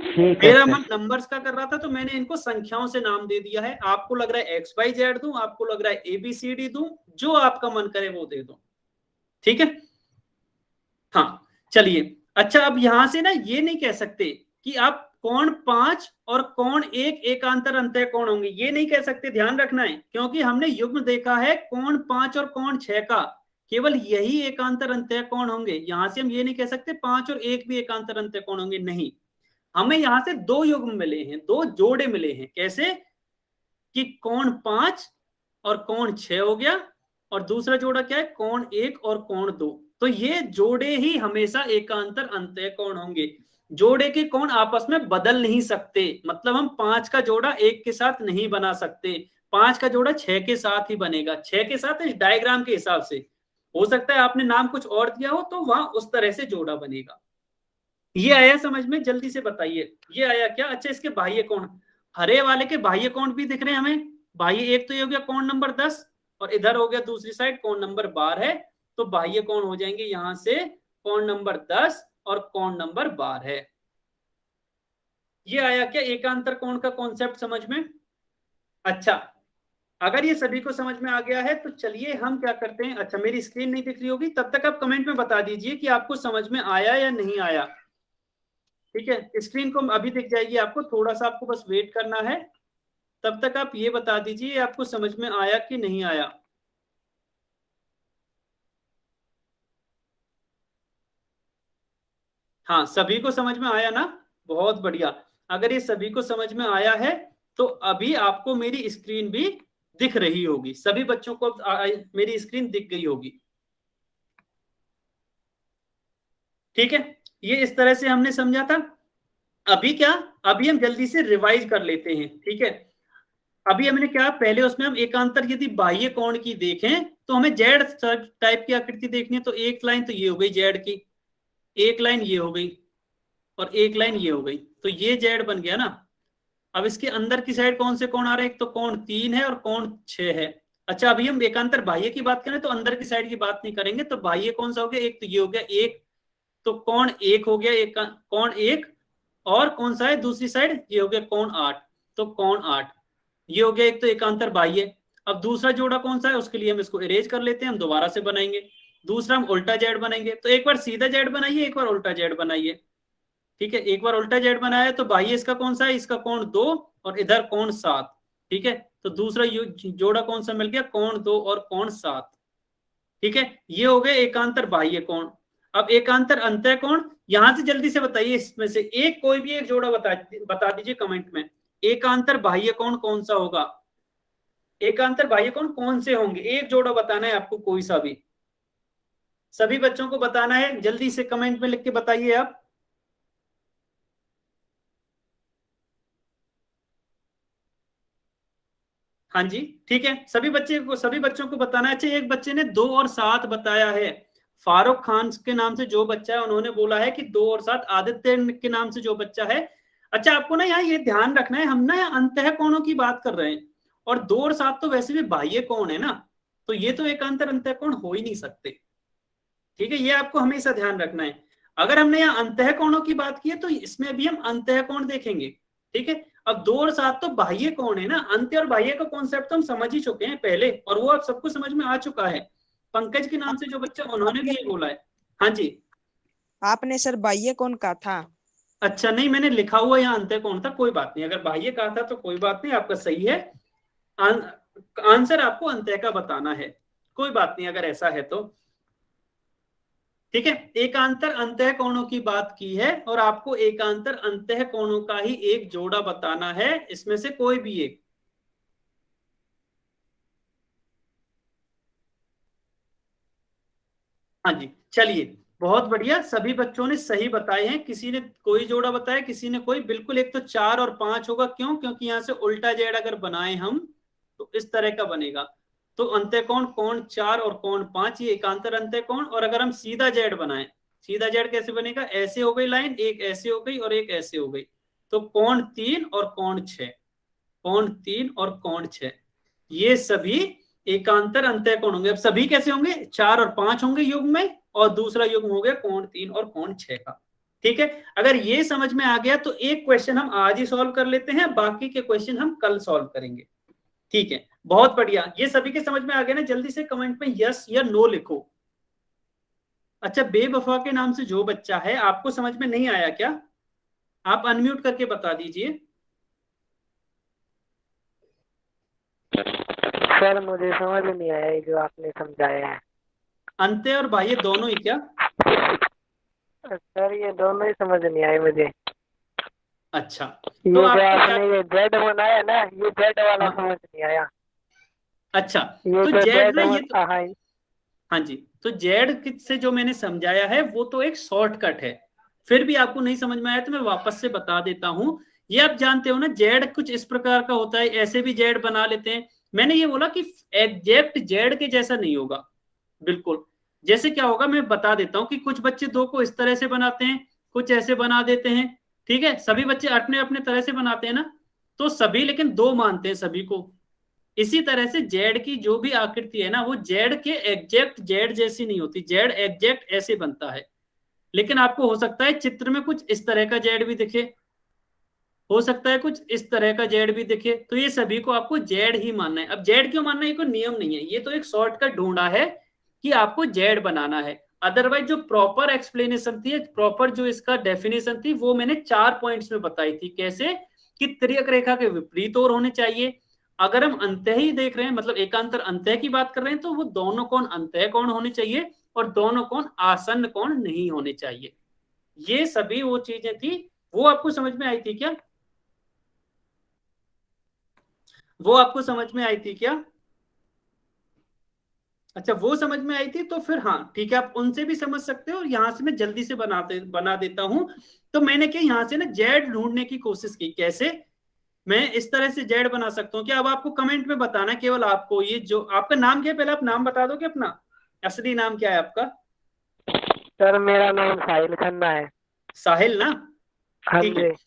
ठीक है मेरा सर। मन नंबर्स का कर रहा था तो मैंने इनको संख्याओं से नाम दे दिया है। आपको लग रहा है XYZ दूं, आपको लग रहा है ABCD दूं, जो आपका मन करे वो दे दो। ठीक है, हाँ चलिए। अच्छा, अब यहां से ना ये नहीं कह सकते कि आप कोण 5 और कोण 1 एकांतर अंतः कोण होंगे, ये नहीं कह सकते, ध्यान रखना है, क्योंकि हमने युग्म देखा है कोण 5 और कोण 6 का, केवल यही एकांतर अंतः कोण होंगे। यहां से हम ये नहीं कह सकते 5 और 1 भी एकांतर अंतः कोण होंगे, नहीं। हमें यहां से दो युग्म मिले हैं, दो जोड़े मिले हैं। कैसे? कि कोण 5 और कोण 6 हो गया, और दूसरा जोड़ा क्या है? कोण 1 और कोण 2। तो ये जोड़े ही हमेशा एकांतर अंतः कोण होंगे। जोड़े के कोण आपस में बदल नहीं सकते, मतलब हम 5 का जोड़ा 1 के साथ नहीं बना सकते, 5 का जोड़ा 6 के साथ ही बनेगा, 6 के साथ इस डायग्राम के हिसाब से। हो सकता है आपने नाम कुछ और दिया हो तो वहां उस तरह से जोड़ा बनेगा। ये आया समझ में? जल्दी से बताइए, ये आया क्या? अच्छा, इसके बाह्य कोण, हरे वाले के बाह्य कोण भी दिख रहे हैं हमें। बाह्य एक तो ये हो गया कोण नंबर 10, और इधर हो गया दूसरी साइड कोण नंबर 12 है। तो बाह्य कोण हो जाएंगे यहां से कोण नंबर 10 और कोण नंबर 12 है। ये आया क्या एकांतर कोण का कॉन्सेप्ट समझ में? अच्छा, अगर ये सभी को समझ में आ गया है तो चलिए हम क्या करते हैं। अच्छा, मेरी स्क्रीन नहीं दिख रही होगी, तब तक आप कमेंट में बता दीजिए कि आपको समझ में आया या नहीं आया। ठीक है, स्क्रीन को अभी दिख जाएगी आपको, थोड़ा सा आपको बस वेट करना है। तब तक आप ये बता दीजिए आपको समझ में आया कि नहीं आया। हाँ, सभी को समझ में आया ना? बहुत बढ़िया। अगर ये सभी को समझ में आया है तो अभी आपको मेरी स्क्रीन भी दिख रही होगी, सभी बच्चों को मेरी स्क्रीन दिख गई होगी। ठीक है, ये इस तरह से हमने समझा था। अभी क्या, अभी हम जल्दी से रिवाइज कर लेते हैं। ठीक है, अभी हमने क्या, पहले उसमें हम एकांतर यदि बाह्य कोण की देखें तो हमें जेड टाइप की आकृति देखनी है। तो एक लाइन तो ये हो गई जेड की, एक लाइन ये हो गई, और एक लाइन ये हो गई, तो ये जेड बन गया ना। अब इसके अंदर की साइड कौन से कोण आ रहे हैं? एक तो कोण 3 है और कोण 6 है। अच्छा, अभी हम एकांतर बाह्य की बात करें तो अंदर की साइड की बात नहीं करेंगे। तो बाह्य कौन सा हो गया? एक तो ये हो गया एक, तो कोण 1 हो गया, एक कोण 1, और कौन सा है दूसरी साइड? ये हो गया कोण 8, तो कोण 8 ये हो गया एक तो एकांतर बाह्य। अब दूसरा जोड़ा कौन सा है उसके लिए हम इसको इरेज कर लेते हैं, हम दोबारा से बनाएंगे। दूसरा हम उल्टा जेड बनाएंगे, तो एक बार सीधा जेड बनाइए, एक बार उल्टा जेड बनाइए। ठीक है, एक बार उल्टा जेड बनाया तो बाह्य इसका कौन सा है? इसका कोण 2 और इधर कोण 7। ठीक है, तो दूसरा जोड़ा कौन सा मिल गया? कोण 2 और कोण 7। ठीक है, ये हो गए एकांतर बाह्य कोण। अब एकांतर अंतः कोण, यहां से जल्दी से बताइए, इसमें से एक कोई भी एक जोड़ा बता दीजिए कमेंट में। एकांतर बाह्य कोण कौन सा होगा? एकांतर बाह्य कोण कौन से होंगे? एक जोड़ा बताना है आपको, कोई सा भी, सभी बच्चों को बताना है। जल्दी से कमेंट में लिख के बताइए आप। हाँ जी, ठीक है, सभी बच्चों को बताना है। अच्छा, एक बच्चे ने 2 और 7 बताया है, फारूक खान के नाम से जो बच्चा है, उन्होंने बोला है कि 2 और 7। आदित्य के नाम से जो बच्चा है, अच्छा आपको ना यहाँ ये ध्यान रखना है, हम ना यहाँ अंतः कोणों की बात कर रहे हैं, और 2 और 7 तो वैसे भी बाह्य कोण है ना, तो ये तो एकांतर अंतः कोण हो ही नहीं सकते। ठीक है, ये आपको हमेशा ध्यान रखना है। अगर हमने यहाँ अंतः कोणों की बात की है तो इसमें भी हम अंतः कोण देखेंगे। ठीक है, अब 2 और 7 तो बाह्य कोण है ना, अंत्य और बाह्य का कॉन्सेप्ट तो हम समझ ही चुके हैं पहले, और वो आप सबको समझ में आ चुका है। पंकज के नाम से जो बच्चा, उन्होंने भी ये बोला है। हाँ जी, आपने सर बाह्य कौन कहा था? अच्छा नहीं, मैंने लिखा हुआ यहाँ अंत्य कोण था, कोई बात नहीं, अगर बाह्य कहा था तो कोई बात नहीं, आपका सही है। आंसर आपको अंत्य का बताना है, कोई बात नहीं अगर ऐसा है तो। ठीक है, एकांतर अंतः कोणों की बात की है और आपको एकांतर अंतः कोणों का ही एक जोड़ा बताना है, इसमें से कोई भी एक। हाँ जी, चलिए, बहुत बढ़िया, सभी बच्चों ने सही बताए हैं, किसी ने कोई जोड़ा बताया, किसी ने कोई। बिल्कुल, एक तो 4 और 5 होगा, क्यों? क्योंकि यहां से उल्टा जेड अगर बनाए हम तो इस तरह का बनेगा। तो अंत्यकोण कोण 4 और कोण 5, ये एकांतर अंत्यकोण। और अगर हम सीधा जेड बनाए, सीधा जेड कैसे बनेगा? ऐसे हो गई लाइन, एक ऐसे हो गई और एक ऐसे हो गई, तो कोण 3 और कोण 6, कोण 3 और कोण 6, ये सभी एकांतर अंत्यकोण होंगे। अब सभी कैसे होंगे? 4 और 5 होंगे युग्म में, और दूसरा युग्म हो गया कोण 3 और कोण 6 का। ठीक है, अगर ये समझ में आ गया तो एक क्वेश्चन हम आज ही सॉल्व कर लेते हैं, बाकी के क्वेश्चन हम कल सॉल्व करेंगे। ठीक है, बहुत बढ़िया, ये सभी के समझ में आ गया ना? जल्दी से कमेंट में यस या नो लिखो। अच्छा, बेवफा के नाम से जो बच्चा है, आपको समझ में नहीं आया क्या? आप अनम्यूट करके बता दीजिए। सर मुझे समझ नहीं आया ये जो आपने समझाया है। अंत्य और बाह्य दोनों ही क्या? सर ये दोनों ही समझ नहीं आए मुझे। अच्छा, ये तो जो आपको आपने ये जेड बनाया ना, ये जेड वाला हाँ, समझ नहीं आया। अच्छा, ये तो जो जेड जेड ना, ये तो हाँ हाँ जी, तो जेड से जो मैंने समझाया है वो तो एक शॉर्टकट है, फिर भी आपको नहीं समझ में आया तो मैं वापस से बता देता हूं। ये आप जानते हो ना, जेड कुछ इस प्रकार का होता है, ऐसे भी जेड बना लेते हैं। मैंने ये बोला कि एग्जैक्ट जेड के जैसा नहीं होगा, बिल्कुल। जैसे क्या होगा मैं बता देता हूँ कि कुछ बच्चे दो को इस तरह से बनाते हैं, कुछ ऐसे बना देते हैं। ठीक है, सभी बच्चे अपने अपने तरह से बनाते हैं ना, तो सभी लेकिन दो मानते हैं सभी को। इसी तरह से जेड की जो भी आकृति है ना, वो जेड के एग्जैक्ट जेड जैसी नहीं होती, जेड एग्जैक्ट ऐसे बनता है। लेकिन आपको हो सकता है चित्र में कुछ इस तरह का जेड भी दिखे, हो सकता है कुछ इस तरह का जेड भी दिखे, तो ये सभी को आपको जेड ही मानना है। अब जेड क्यों मानना है, ये कोई नियम नहीं है, ये तो एक शॉर्टकट ढूंढा है कि आपको जेड बनाना है। अदरवाइज जो प्रॉपर एक्सप्लेनेशन थी, प्रॉपर जो इसका डेफिनेशन थी, वो मैंने 4 पॉइंट्स में बताई थी। कैसे? कि तिर्यक रेखा के विपरीत और होने चाहिए। अगर हम अंतः ही देख रहे हैं, मतलब एकांतर अंतः की बात कर रहे हैं, तो वो दोनों कोण अंतः कोण होने चाहिए और दोनों कोण आसन्न कोण नहीं होने चाहिए। ये सभी वो चीजें थी, वो आपको समझ में आई थी क्या? वो आपको समझ में आई थी क्या? अच्छा, वो समझ में आई थी, तो फिर हाँ ठीक है, आप उनसे भी समझ सकते हो। और यहां से मैं जल्दी से बना देता हूं। तो मैंने क्या यहां से ना जेड ढूंढने की कोशिश की, कैसे मैं इस तरह से जेड बना सकता हूँ। क्या अब आपको कमेंट में बताना, केवल आपको, ये जो आपका नाम क्या है, पहले आप नाम बता दोगे अपना, असली नाम क्या है आपका? सर मेरा नाम साहिल खन्ना है। साहिल ना? हाँ ठीक है, जी।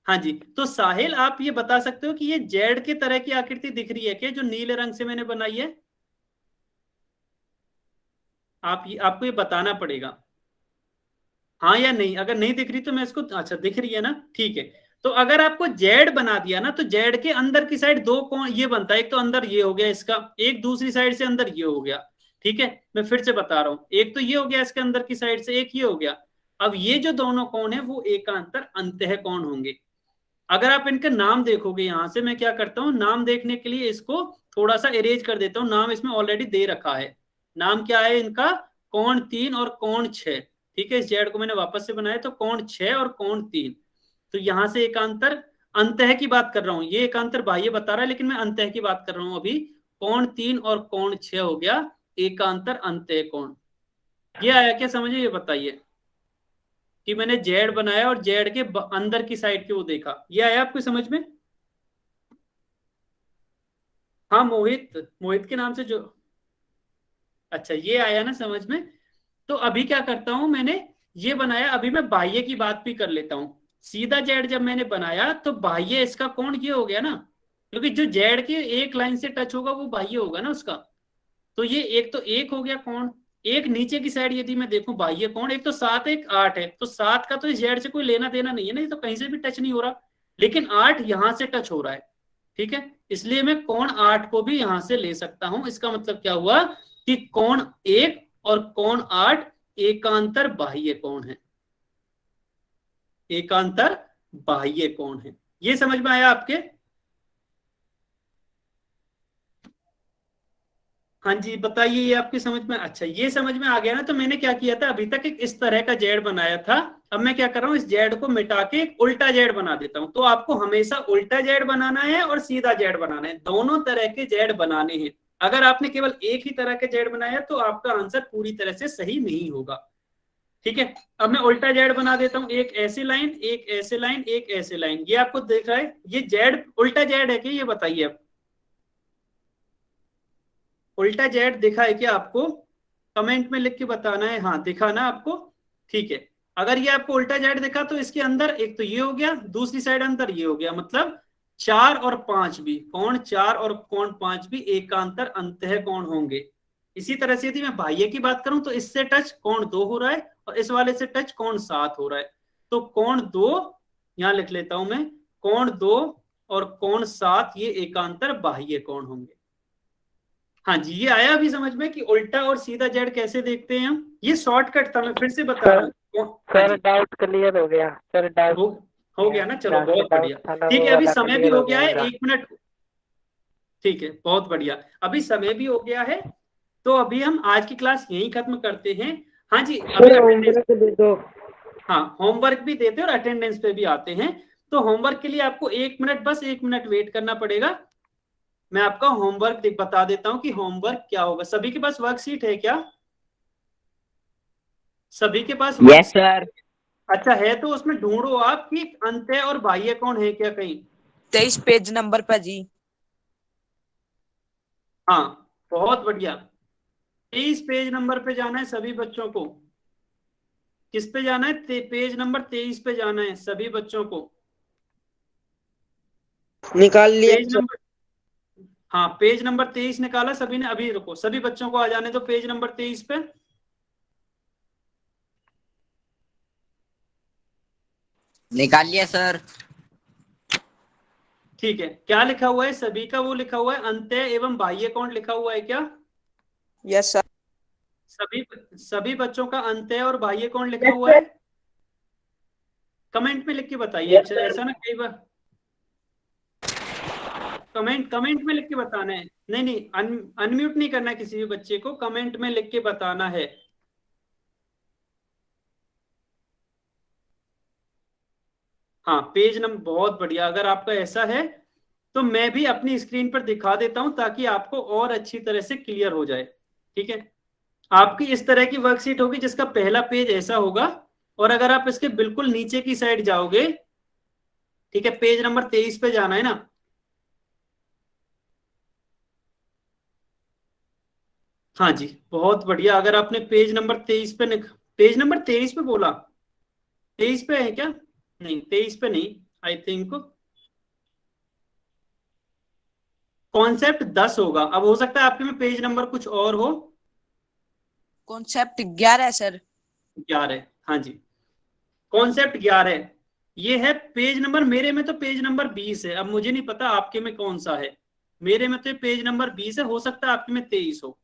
हाँ जी। तो साहिल, आप ये बता सकते हो कि ये जेड के तरह की आकृति दिख रही है क्या, जो नीले रंग से मैंने बनाई है? आपको ये बताना पड़ेगा, हाँ या नहीं। अगर नहीं दिख रही तो मैं इसको, अच्छा दिख रही है ना, ठीक है। तो अगर आपको जेड बना दिया ना, तो जेड के अंदर की साइड दो कोण ये बनता है, एक तो अंदर ये हो गया इसका, एक दूसरी साइड से अंदर ये हो गया। ठीक है, मैं फिर से बता रहा हूं, एक तो ये हो गया इसके अंदर की साइड से, एक ये हो गया। अब ये जो दोनों कोण है वो एकांतर अंतः कोण होंगे। अगर आप इनका नाम देखोगे, यहां से मैं क्या करता हूं, नाम देखने के लिए इसको थोड़ा सा इरेज कर देता हूं, नाम इसमें ऑलरेडी दे रखा है। नाम क्या है इनका? कोण 3 और कोण 6। ठीक है, इस जेड को मैंने वापस से बनाया, तो कोण 6 और कोण 3। तो यहां से एकांतर अंतः की बात कर रहा हूं, ये एकांतर बाह्य बता रहा है, लेकिन मैं अंतः की बात कर रहा हूं अभी। कोण 3 और कोण 6 हो गया एकांतर अंतः कोण। ये आया क्या समझे? ये बताइए कि मैंने जेड बनाया और जेड के अंदर की साइड के वो देखा, ये आया आपको समझ में? हाँ, मोहित, मोहित के नाम से जो, अच्छा ये आया ना समझ में? तो अभी क्या करता हूं, मैंने ये बनाया, अभी मैं बाह्य की बात भी कर लेता हूं। सीधा जेड जब मैंने बनाया तो बाह्य इसका कोण ये हो गया ना, क्योंकि जो जेड के एक लाइन से टच होगा वो बाह्य होगा ना उसका। तो ये एक तो एक हो गया कोण, एक नीचे की साइड यदि मैं देखूं बाह्य कोण, एक तो 7 एक 8 है, तो 7 का तो इस जेड से कोई लेना देना नहीं है ना, ये तो कहीं से भी टच नहीं हो रहा। लेकिन 8 यहां से टच हो रहा है। ठीक है, इसलिए मैं कोण 8 को भी यहां से ले सकता हूं। इसका मतलब क्या हुआ कि कोण 1 और कोण 8 एकांतर बाह्य कोण है, एकांतर बाह्य कोण है। ये समझ में आया आपके? हाँ जी बताइए, ये आपकी समझ में, अच्छा ये समझ में आ गया ना। तो मैंने क्या किया था, अभी तक एक इस तरह का जेड बनाया था, अब मैं क्या कर रहा हूँ, इस जेड को मिटा के एक उल्टा जेड बना देता हूँ। तो आपको हमेशा उल्टा जेड बनाना है और सीधा जेड बनाना है, दोनों तरह के जेड बनाने हैं। अगर आपने केवल एक ही तरह के जेड बनाया तो आपका आंसर पूरी तरह से सही नहीं होगा। ठीक है, अब मैं उल्टा जेड बना देता हूँ, एक ऐसी लाइन, एक ऐसे लाइन, एक ऐसे लाइन। ये आपको देख रहा है, ये जेड उल्टा जेड है क्या, ये बताइए आप। उल्टा जेड दिखा है क्या आपको, कमेंट में लिख के बताना है। हाँ दिखा ना आपको, ठीक है। अगर ये आपको उल्टा जेड दिखा तो इसके अंदर एक तो ये हो गया, दूसरी साइड अंदर ये हो गया, मतलब 4 और 5 भी, कौन 4 और कौन 5 भी एकांतर अंतः कौन होंगे। इसी तरह से यदि मैं बाह्य की बात करूं तो इससे टच कौन 2 हो रहा है और इस वाले से टच कौन 7 हो रहा है। तो कौन 2, यहां लिख लेता हूं मैं, कौन 2 और कौन 7 ये एकांतर बाह्य कौन होंगे। हाँ जी, ये आया अभी समझ में कि उल्टा और सीधा जेड कैसे देखते हैं हम। ये शॉर्टकट था, मैं फिर से बता रहा हूँ। हाँ सर जी, डाउट क्लियर हो गया सर, डाउट हो गया ना, चलो जहाँ से बहुत डाउट बढ़िया। था ना ठीक वो है, अभी वाला समय भी क्लियर हो हो गया गया है, मेरा। 1 मिनट। ठीक है, बहुत बढ़िया, अभी समय भी हो गया है। तो अभी हम आज की क्लास यहीं खत्म करते हैं। हाँ जी, अभी सर अटेंडेंस, होमवर्क दे दो। हाँ होमवर्क भी देते हैं और अटेंडेंस पे भी आते हैं। तो होमवर्क के लिए आपको 1 मिनट, बस 1 मिनट वेट करना पड़ेगा। मैं आपका होमवर्क बता देता हूँ कि होमवर्क क्या होगा। सभी के पास वर्कशीट है क्या, सभी के पास यस वर्कशीट? सर। अच्छा है, तो उसमें ढूंढो आप कि अंत्य और बाह्य कौन है क्या कहीं। 23 पेज नंबर पर जी। हाँ बहुत बढ़िया, 23 पेज नंबर पे जाना है सभी बच्चों को। किस पे जाना है, पेज नंबर 23 पे जाना है सभी बच्चों को। निकाल लिया पेज नंबर, हाँ पेज नंबर 23 निकाला सभी ने, अभी रुको, सभी बच्चों को आ जाने दो पेज नंबर 23 पे। निकाल लिया सर। ठीक है, क्या लिखा हुआ है सभी का, वो लिखा हुआ है अंत्य एवं बाह्य कौन लिखा हुआ है क्या। Yes sir. सभी सभी बच्चों का अंत्य और बाह्य कौन लिखा हुआ है, कमेंट में लिख के बताइए। अच्छा ऐसा ना कई बार कमेंट में लिख के बताना है, नहीं नहीं अनम्यूट नहीं करना है किसी भी बच्चे को, कमेंट में लिख के बताना है। हाँ पेज नंबर, बहुत बढ़िया, अगर आपका ऐसा है तो मैं भी अपनी स्क्रीन पर दिखा देता हूं ताकि आपको और अच्छी तरह से क्लियर हो जाए। ठीक है, आपकी इस तरह की वर्कशीट होगी जिसका पहला पेज ऐसा होगा, और अगर आप इसके बिल्कुल नीचे की साइड जाओगे, ठीक है पेज नंबर 23 पे जाना है ना। हाँ जी बहुत बढ़िया, अगर आपने पेज नंबर 23 पे पेज नंबर 23 पे बोला, 23 पे है क्या, नहीं 23 पे नहीं, आई थिंक कॉन्सेप्ट 10 होगा। अब हो सकता है आपके में पेज नंबर कुछ और हो। कॉन्सेप्ट 11 है सर। 11, हाँ जी कॉन्सेप्ट 11, ये है पेज नंबर, मेरे में तो पेज नंबर 20 है, अब मुझे नहीं पता आपके में कौन सा है। मेरे में तो पेज नंबर 20 है, हो सकता है आपके में 23 हो।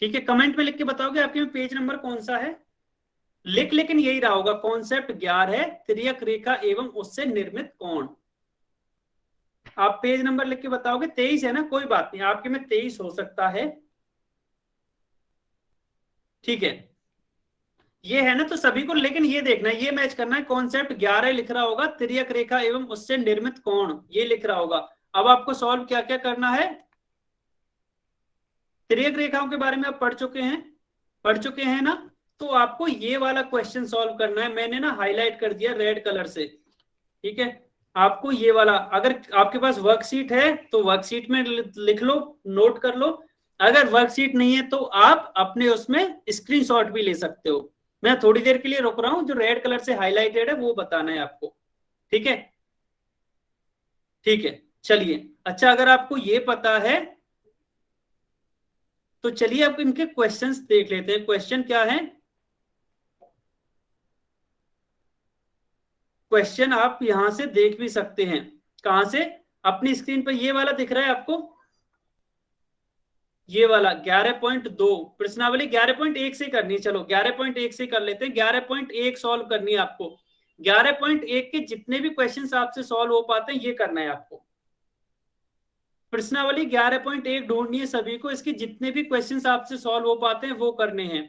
ठीक है, कमेंट में लिख के बताओगे आपके में पेज नंबर कौन सा है। लेकिन यही रहा होगा, कॉन्सेप्ट 11 है, तिर्यक रेखा एवं उससे निर्मित कोण। आप पेज नंबर लिख के बताओगे, 23 है ना, कोई बात नहीं, आपके में 23 हो सकता है। ठीक है, ये है ना, तो सभी को लेकिन ये देखना है, ये मैच करना है, कॉन्सेप्ट 11 लिख रहा होगा, तिर्यक रेखा एवं उससे निर्मित कोण ये लिख रहा होगा। अब आपको सॉल्व क्या क्या करना है, तिर्यक रेखाओं के बारे में आप पढ़ चुके हैं ना। तो आपको ये वाला क्वेश्चन सॉल्व करना है, मैंने ना हाईलाइट कर दिया रेड कलर से। ठीक है, आपको ये वाला, अगर आपके पास वर्कशीट है तो वर्कशीट में लिख लो, नोट कर लो। अगर वर्कशीट नहीं है तो आप अपने उसमें स्क्रीनशॉट भी ले सकते हो। मैं थोड़ी देर के लिए रुक रहा हूं, जो रेड कलर से हाईलाइटेड है वो बताना है आपको। ठीक है, ठीक है चलिए। अच्छा अगर आपको ये पता है तो चलिए आप इनके क्वेश्चंस देख लेते हैं। क्वेश्चन क्या है, क्वेश्चन आप यहां से देख भी सकते हैं, कहां से, अपनी स्क्रीन पर ये वाला दिख रहा है आपको, ये वाला 11.2 प्रश्नावली 11.1 से करनी है। चलो 11.1 से कर लेते हैं, 11.1 सॉल्व करनी है आपको। 11.1 के जितने भी क्वेश्चंस आपसे सॉल्व हो पाते हैं ये करना है आपको। प्रश्नावली 11.1 ढूंढनी है सभी को, इसके जितने भी क्वेश्चंस आपसे सॉल्व हो पाते हैं वो करने हैं।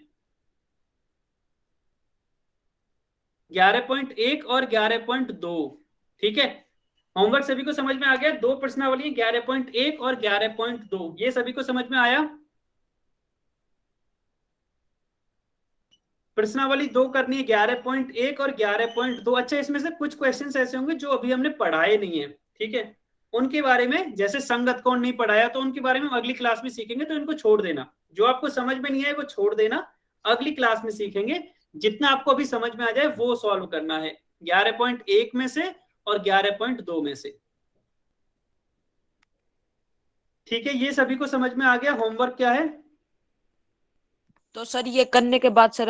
11.1 और 11.2, ठीक है। होमवर्क सभी को समझ में आ गया? दो प्रश्नावली 11.1 और 11.2, ये सभी को समझ में आया? प्रश्नावली 2 करनी है 11.1 और 11.2। अच्छा, इसमें से कुछ क्वेश्चंस ऐसे होंगे जो अभी हमने पढ़ाए नहीं है, ठीक है, उनके बारे में, जैसे संगत कौन नहीं पढ़ाया तो उनके बारे में अगली क्लास में सीखेंगे, तो इनको छोड़ देना। जो आपको समझ में नहीं आए वो छोड़ देना, अगली क्लास में सीखेंगे। जितना आपको अभी समझ में आ जाए वो सॉल्व करना है 11.1 में से और 11.2 में से, ठीक है। ये सभी को समझ में आ गया? होमवर्क क्या है? तो सर ये करने के बाद सर